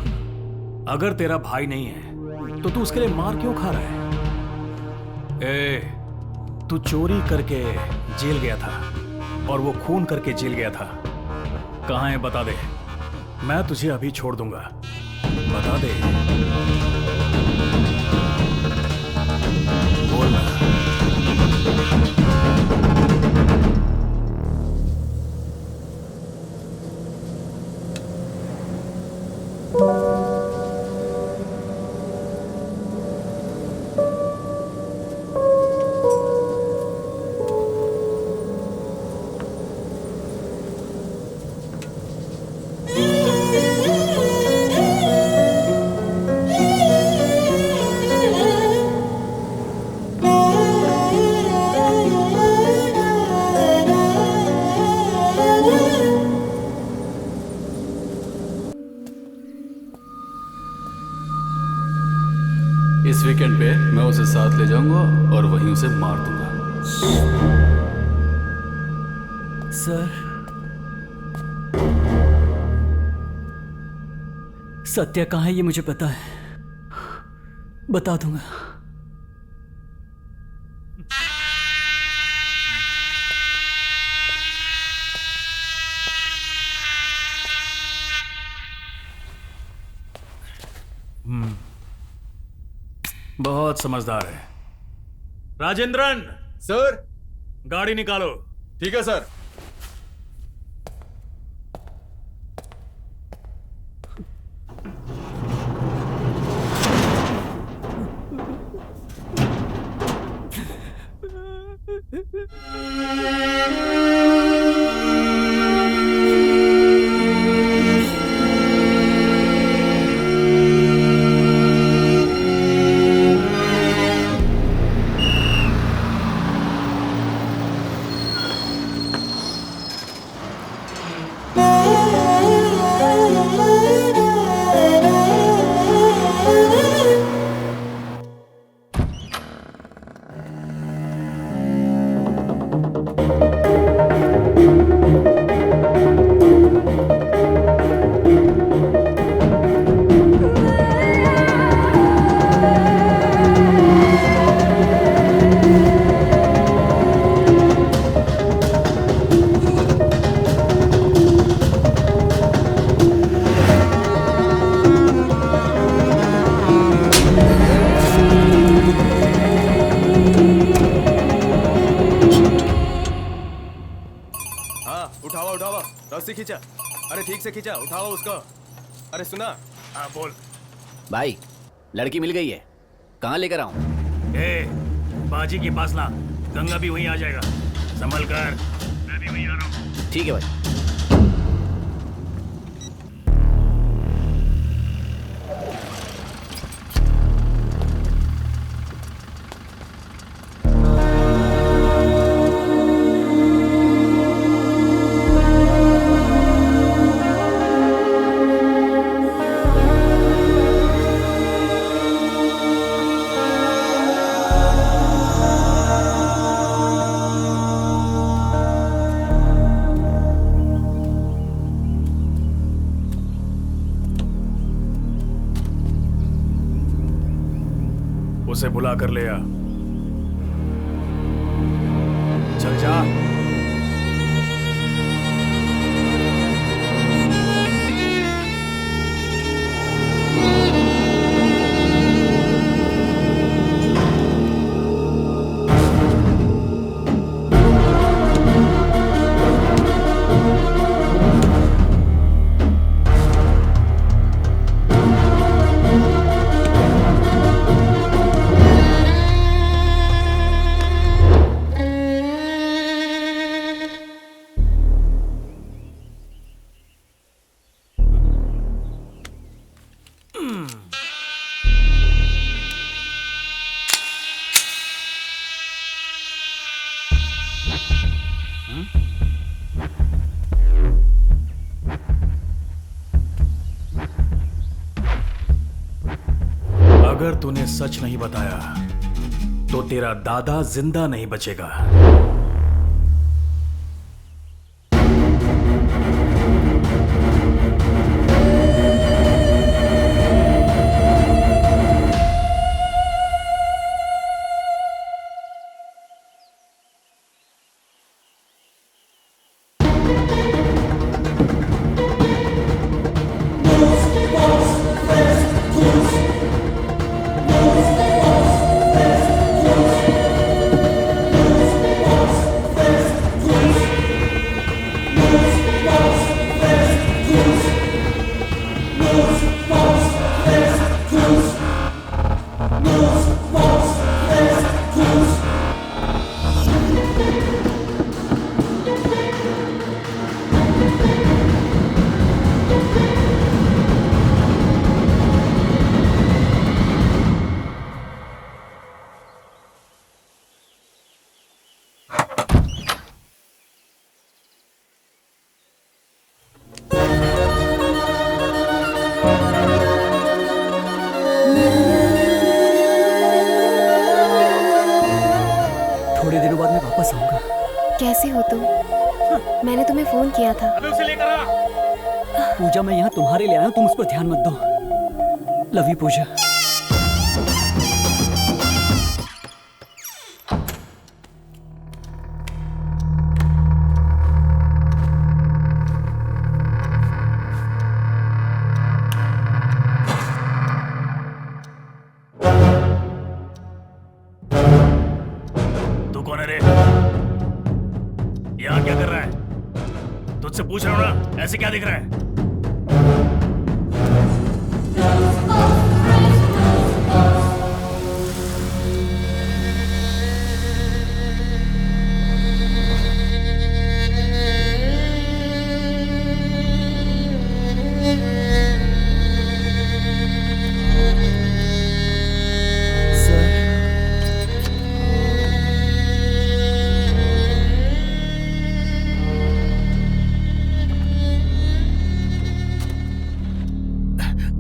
अगर तेरा भाई नहीं है तो तू उसके लिए मार क्यों खा रहा है? तू चोरी करके जेल गया था और वो खून करके जेल गया था। कहाँ है बता दे, मैं तुझे अभी छोड़ दूंगा। बता दे। बोलना। इस वीकेंड पे मैं उसे साथ ले जाऊंगा और वहीं उसे मार दूंगा। सर, सत्या कहाँ है ये मुझे पता है, बता दूंगा। बहुत समझदार है। राजेंद्रन सर। गाड़ी निकालो। ठीक है सर। रस्सी खींचा। अरे ठीक से खींचा, उठाओ उसको। अरे सुना। हाँ बोल। भाई लड़की मिल गई है, कहाँ लेकर आऊं? बाजी के पास ला, गंगा भी वहीं आ जाएगा। संभल कर, मैं भी वहीं आ रहा हूँ। ठीक है भाई। उसे बुला कर ले आ। चल जा। अगर तूने सच नहीं बताया तो तेरा दादा जिंदा नहीं बचेगा। थोड़े दिनों बाद मैं वापस आऊंगा। कैसे हो तुम? मैंने तुम्हें फोन किया था। अबे उसे लेकर आ। पूजा, मैं यहाँ तुम्हारे लिए आया हूँ, तुम उस पर ध्यान मत दो। लव यू पूजा। तू कौन है रे? यहाँ क्या कर रहा है? तुझसे पूछ रहा हूँ ना, ऐसे क्या दिख रहा है?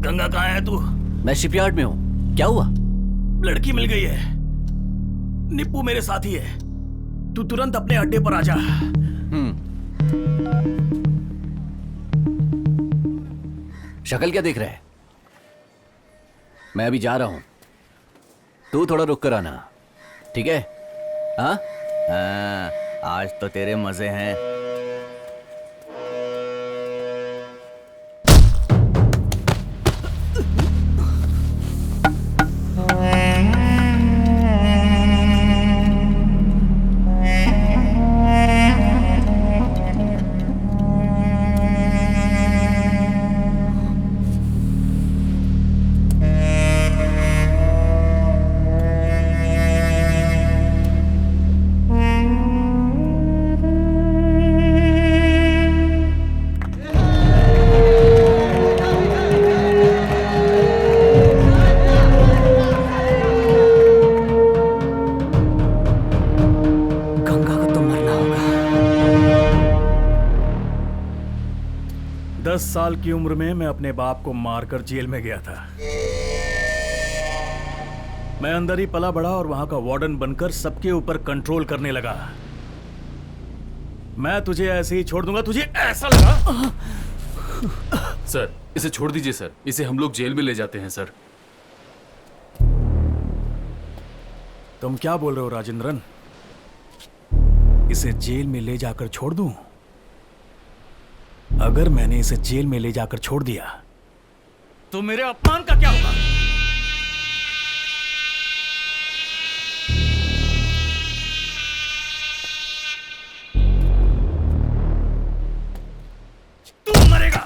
गंगा कहाँ है तू? मैं शिपयार्ड में हूँ। क्या हुआ? लड़की मिल गई है। निप्पू मेरे साथ ही है। तू तुरंत अपने अड्डे पर आ जा। शक्ल क्या देख रहा है? मैं अभी जा रहा हूं, तू थोड़ा रुक कर आना, ठीक है? हाँ, आज तो तेरे मजे हैं। साल की उम्र में मैं अपने बाप को मारकर जेल में गया था। मैं अंदर ही पला बड़ा और वहां का वार्डन बनकर सबके ऊपर कंट्रोल करने लगा। मैं तुझे ऐसे ही छोड़ दूंगा, तुझे ऐसा लगा? सर, इसे छोड़ दीजिए सर, इसे हम लोग जेल में ले जाते हैं सर। तुम क्या बोल रहे हो राजेंद्रन? इसे जेल में ले जाकर छोड़ दूं? अगर मैंने इसे जेल में ले जाकर छोड़ दिया तो मेरे अपमान का क्या होगा? तू मरेगा।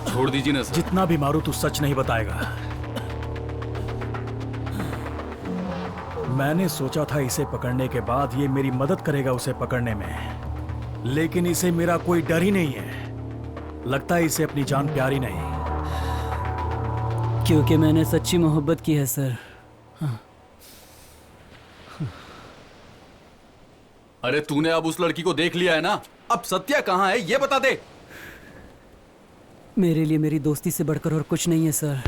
छोड़ दीजिए ना सर। जितना भी मारू तू सच नहीं बताएगा। मैंने सोचा था इसे पकड़ने के बाद ये मेरी मदद करेगा उसे पकड़ने में, लेकिन इसे मेरा कोई डर ही नहीं है। लगता है इसे अपनी जान प्यारी नहीं। क्योंकि मैंने सच्ची मोहब्बत की है सर। हाँ। अरे तूने अब उस लड़की को देख लिया है ना, अब सत्या कहाँ है ये बता दे। मेरे लिए मेरी दोस्ती से बढ़कर और कुछ नहीं है सर।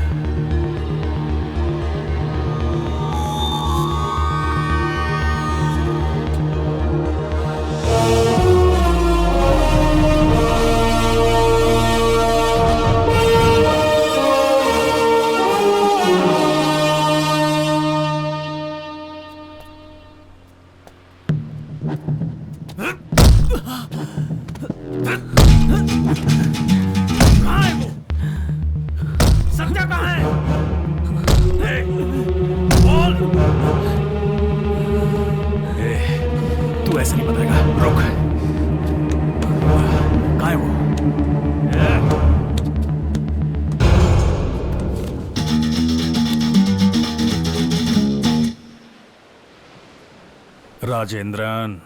सत्या कहाँ है? बोल। तू ऐसे नहीं बताएगा, रुक। कहाँ है वो? राजेंद्रन,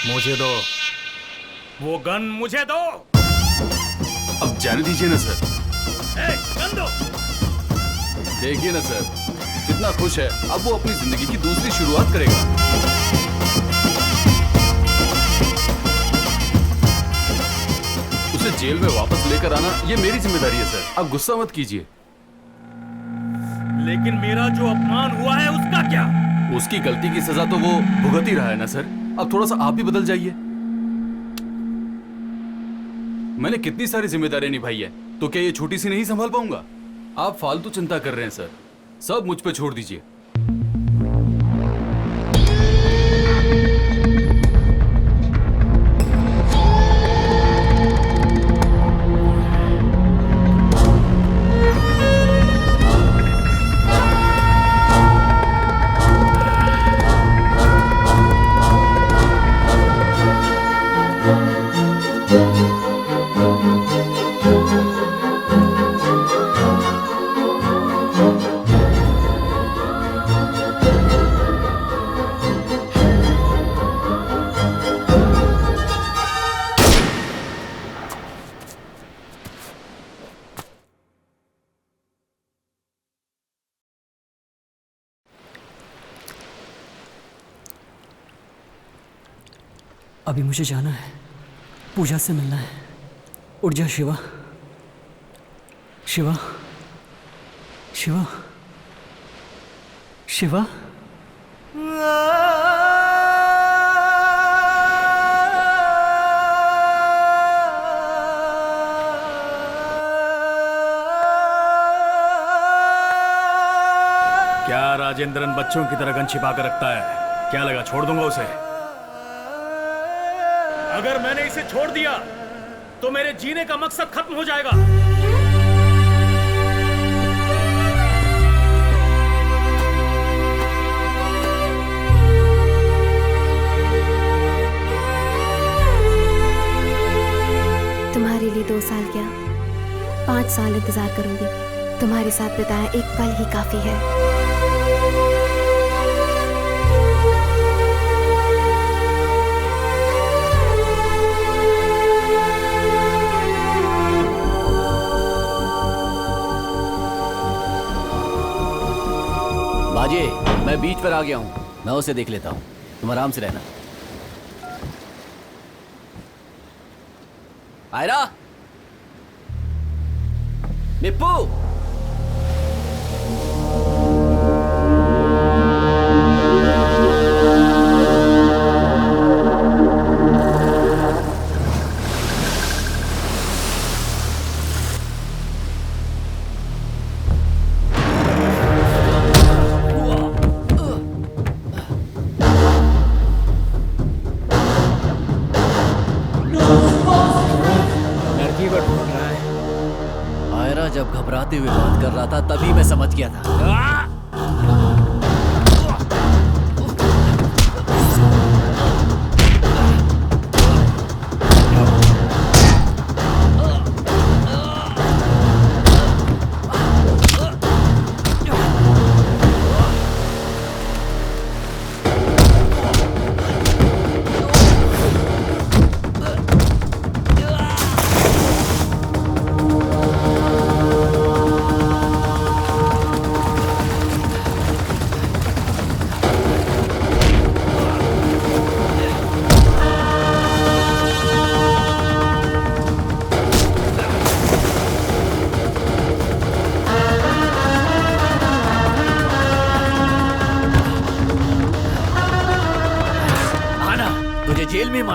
मुझे दो वो गन, मुझे दो। अब जाने दीजिए ना सर। गन दो। देखिए ना सर, कितना खुश है, अब वो अपनी जिंदगी की दूसरी शुरुआत करेगा। उसे जेल में वापस लेकर आना ये मेरी जिम्मेदारी है सर, आप गुस्सा मत कीजिए। लेकिन मेरा जो अपमान हुआ है उसका क्या? उसकी गलती की सजा तो वो भुगत ही रहा है ना सर, अब थोड़ा सा आप भी बदल जाइए। मैंने कितनी सारी जिम्मेदारियां निभाई है, तो क्या ये छोटी सी नहीं संभाल पाऊंगा? आप फालतू चिंता कर रहे हैं सर, सब मुझ पे छोड़ दीजिए। अभी मुझे जाना है, पूजा से मिलना है। उठ जा शिवा। शिवा, शिवा, शिवा। क्या राजेंद्रन बच्चों की तरह गन छिपा कर रखता है? क्या लगा छोड़ दूंगा उसे? अगर मैंने इसे छोड़ दिया तो मेरे जीने का मकसद खत्म हो जाएगा। तुम्हारे लिए 2 साल क्या 5 साल इंतजार करूंगी। तुम्हारे साथ बिताया एक पल ही काफी है। बाजे, मैं बीच पर आ गया हूँ, मैं उसे देख लेता हूँ, तुम आराम से रहना। आयरा, निप्पू, जब घबराते हुए बात कर रहा था तभी मैं समझ गया था।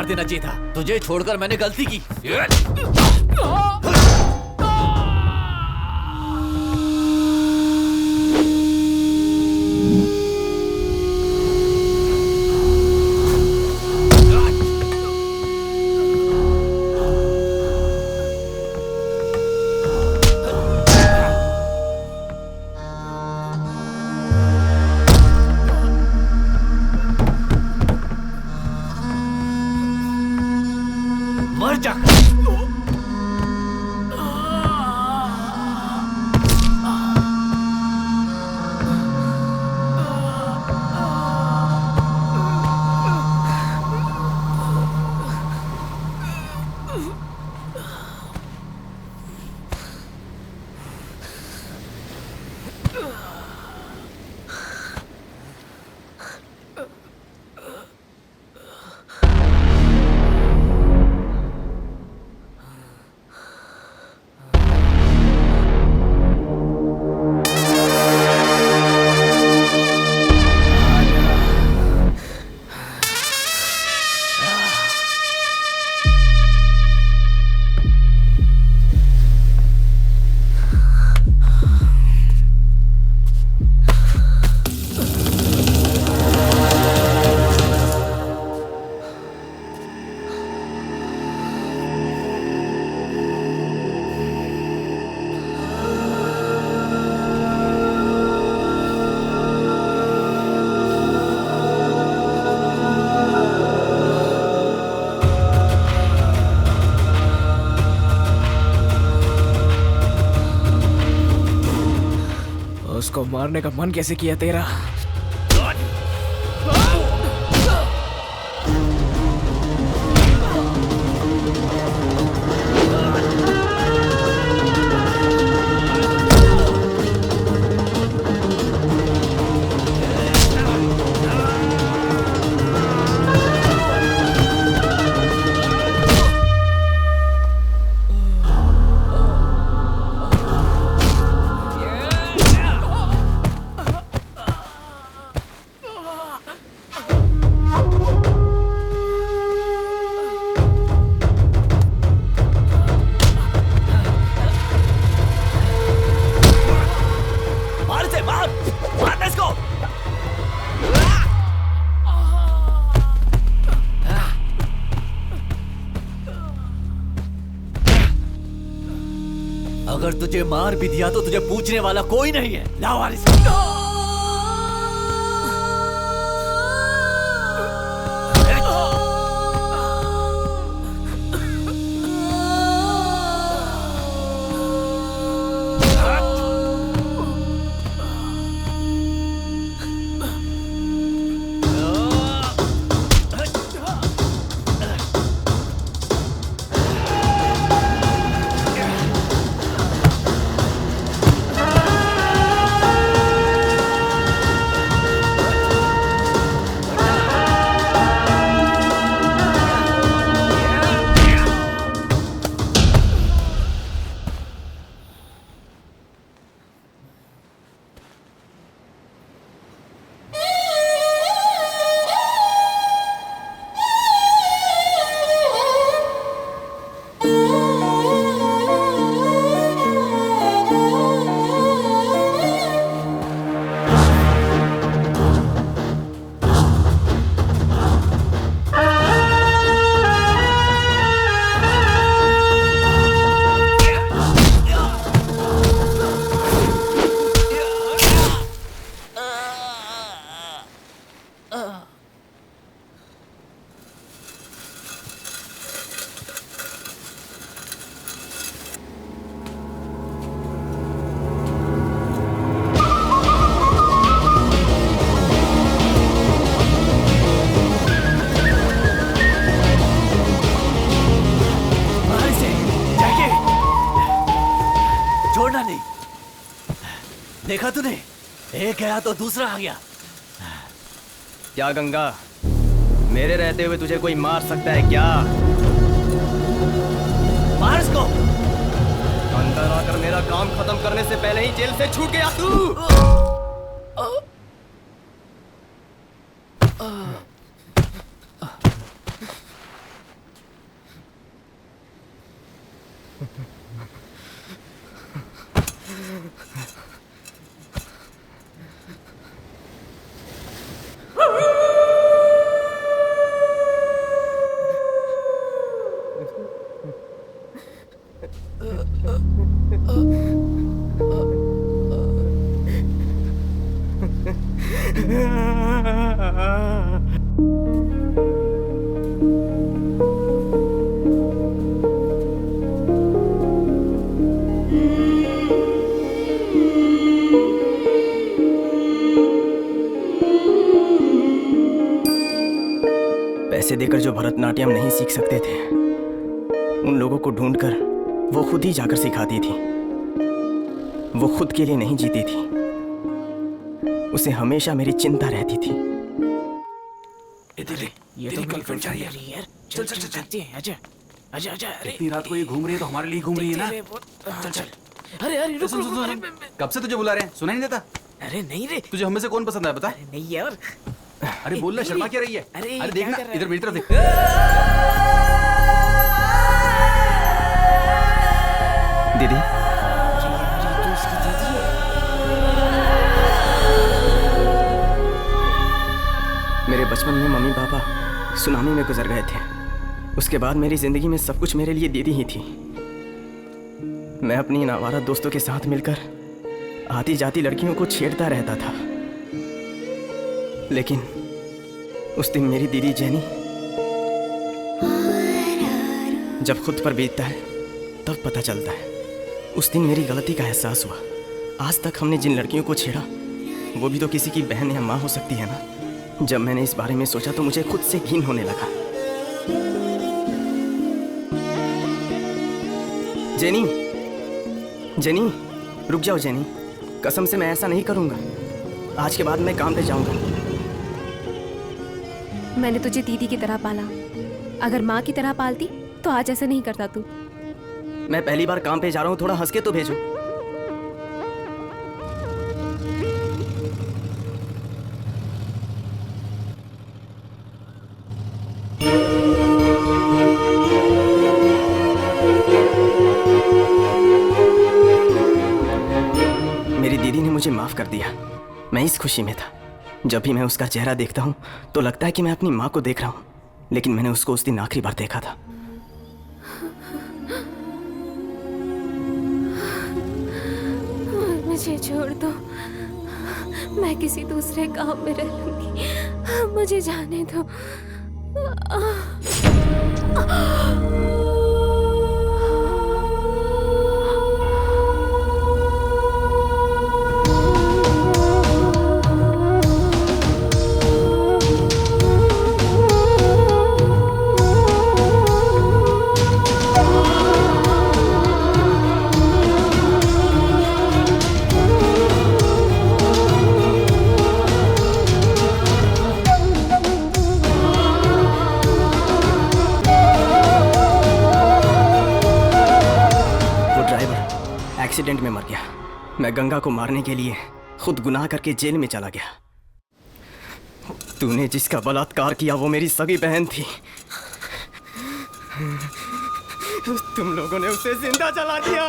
मार देना चाहिए था। तुझे छोड़कर मैंने गलती की। मर जा। उसको मारने का मन कैसे किया तेरा? अगर तुझे मार भी दिया तो तुझे पूछने वाला कोई नहीं है। लाओ वारिस। देखा तूने, एक गया तो दूसरा आ गया। क्या गंगा, मेरे रहते हुए तुझे कोई मार सकता है क्या? मार इसको। अंदर आकर मेरा काम खत्म करने से पहले ही जेल से छूट गया तू। पैसे देकर जो भरतनाट्यम नहीं सीख सकते थे, उन लोगों को ढूंढकर वो खुद ही जाकर सिखाती थी। वो खुद के लिए नहीं जीती थी, उसे हमेशा मेरी चिंता रहती थी। ये तो गर्लफ्रेंड जा रही है यार। चल चल चलते हैं। आजा आजा आजा। अरे इतनी रात को ये घूम रही है तो हमारे लिए घूम रही है ना। चल चल। अरे अरे रुक रुक रुक। कब से तुझे बुला रहे हैं, सुनाई नहीं देता? अरे नहीं रे, तुझे हमें से कौन पसंद है बता? नहीं यार। अरे बोल ना, शर्मा क्या रही है? अरे देखना, इधर मेरी तरफ देख। दीदी, मेरे बचपन में मम्मी पापा सुनामी में गुजर गए थे। उसके बाद मेरी जिंदगी में सब कुछ मेरे लिए दीदी ही थी। मैं अपनी इन आवारा दोस्तों के साथ मिलकर आती जाती लड़कियों को छेड़ता रहता था, लेकिन उस दिन मेरी दीदी जेनी जब खुद पर बीतता है तब पता चलता है। उस दिन मेरी गलती का एहसास हुआ। आज तक हमने जिन लड़कियों को छेड़ा वो भी तो किसी की बहन या माँ हो सकती है ना। जब मैंने इस बारे में सोचा तो मुझे खुद से घिन होने लगा। जेनी, जेनी, रुक जाओ जेनी, कसम से मैं ऐसा नहीं करूँगा। आज के बाद मैं काम पे जाऊँगा। मैंने तुझे दीदी की तरह पाला, अगर माँ की तरह पालती तो आज ऐसा नहीं करता तू। मैं पहली बार काम पे जा रहा हूँ, थोड़ा हंस के तो भेजो। मेरी दीदी ने मुझे माफ कर दिया। मैं इस खुशी में था। जब भी मैं उसका चेहरा देखता हूँ तो लगता है कि मैं अपनी माँ को देख रहा हूँ, लेकिन मैंने उसको उस दिन आखिरी बार देखा था। मुझे छोड़ दो, मैं किसी दूसरे काम में रह लूंगी। मुझे जाने दो। एक्सीडेंट में मर गया। मैं गंगा को मारने के लिए खुद गुनाह करके जेल में चला गया। तूने जिसका बलात्कार किया वो मेरी सगी बहन थी। तुम लोगों ने उसे जिंदा जला दिया।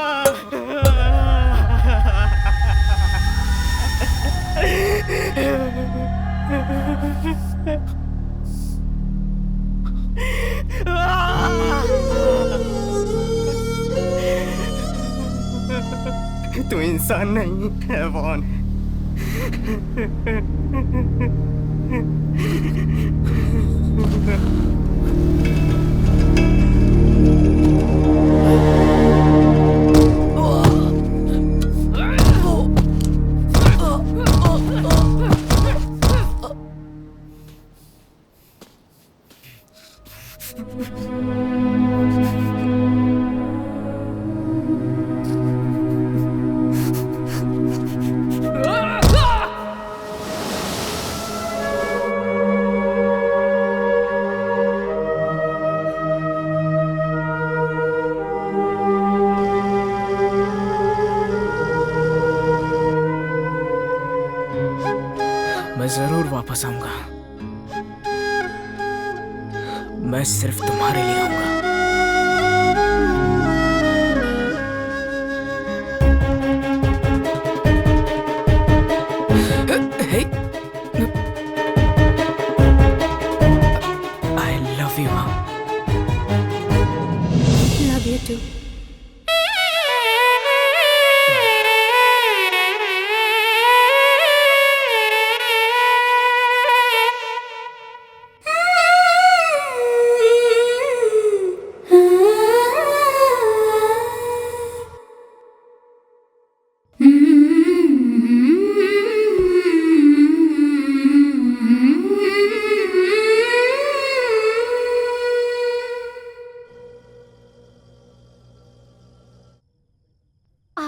तू इंसान नहीं, हैवान है। मैं जरूर वापस आऊंगा। मैं सिर्फ तुम्हारे लिए आऊंगा।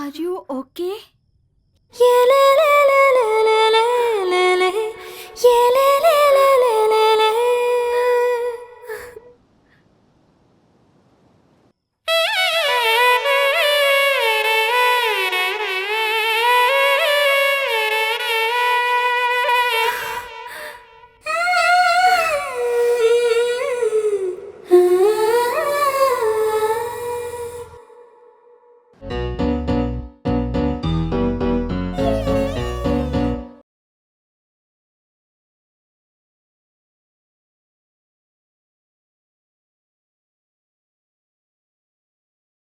Are you okay? ये ले ले ले ले ले ले ले ले ये ले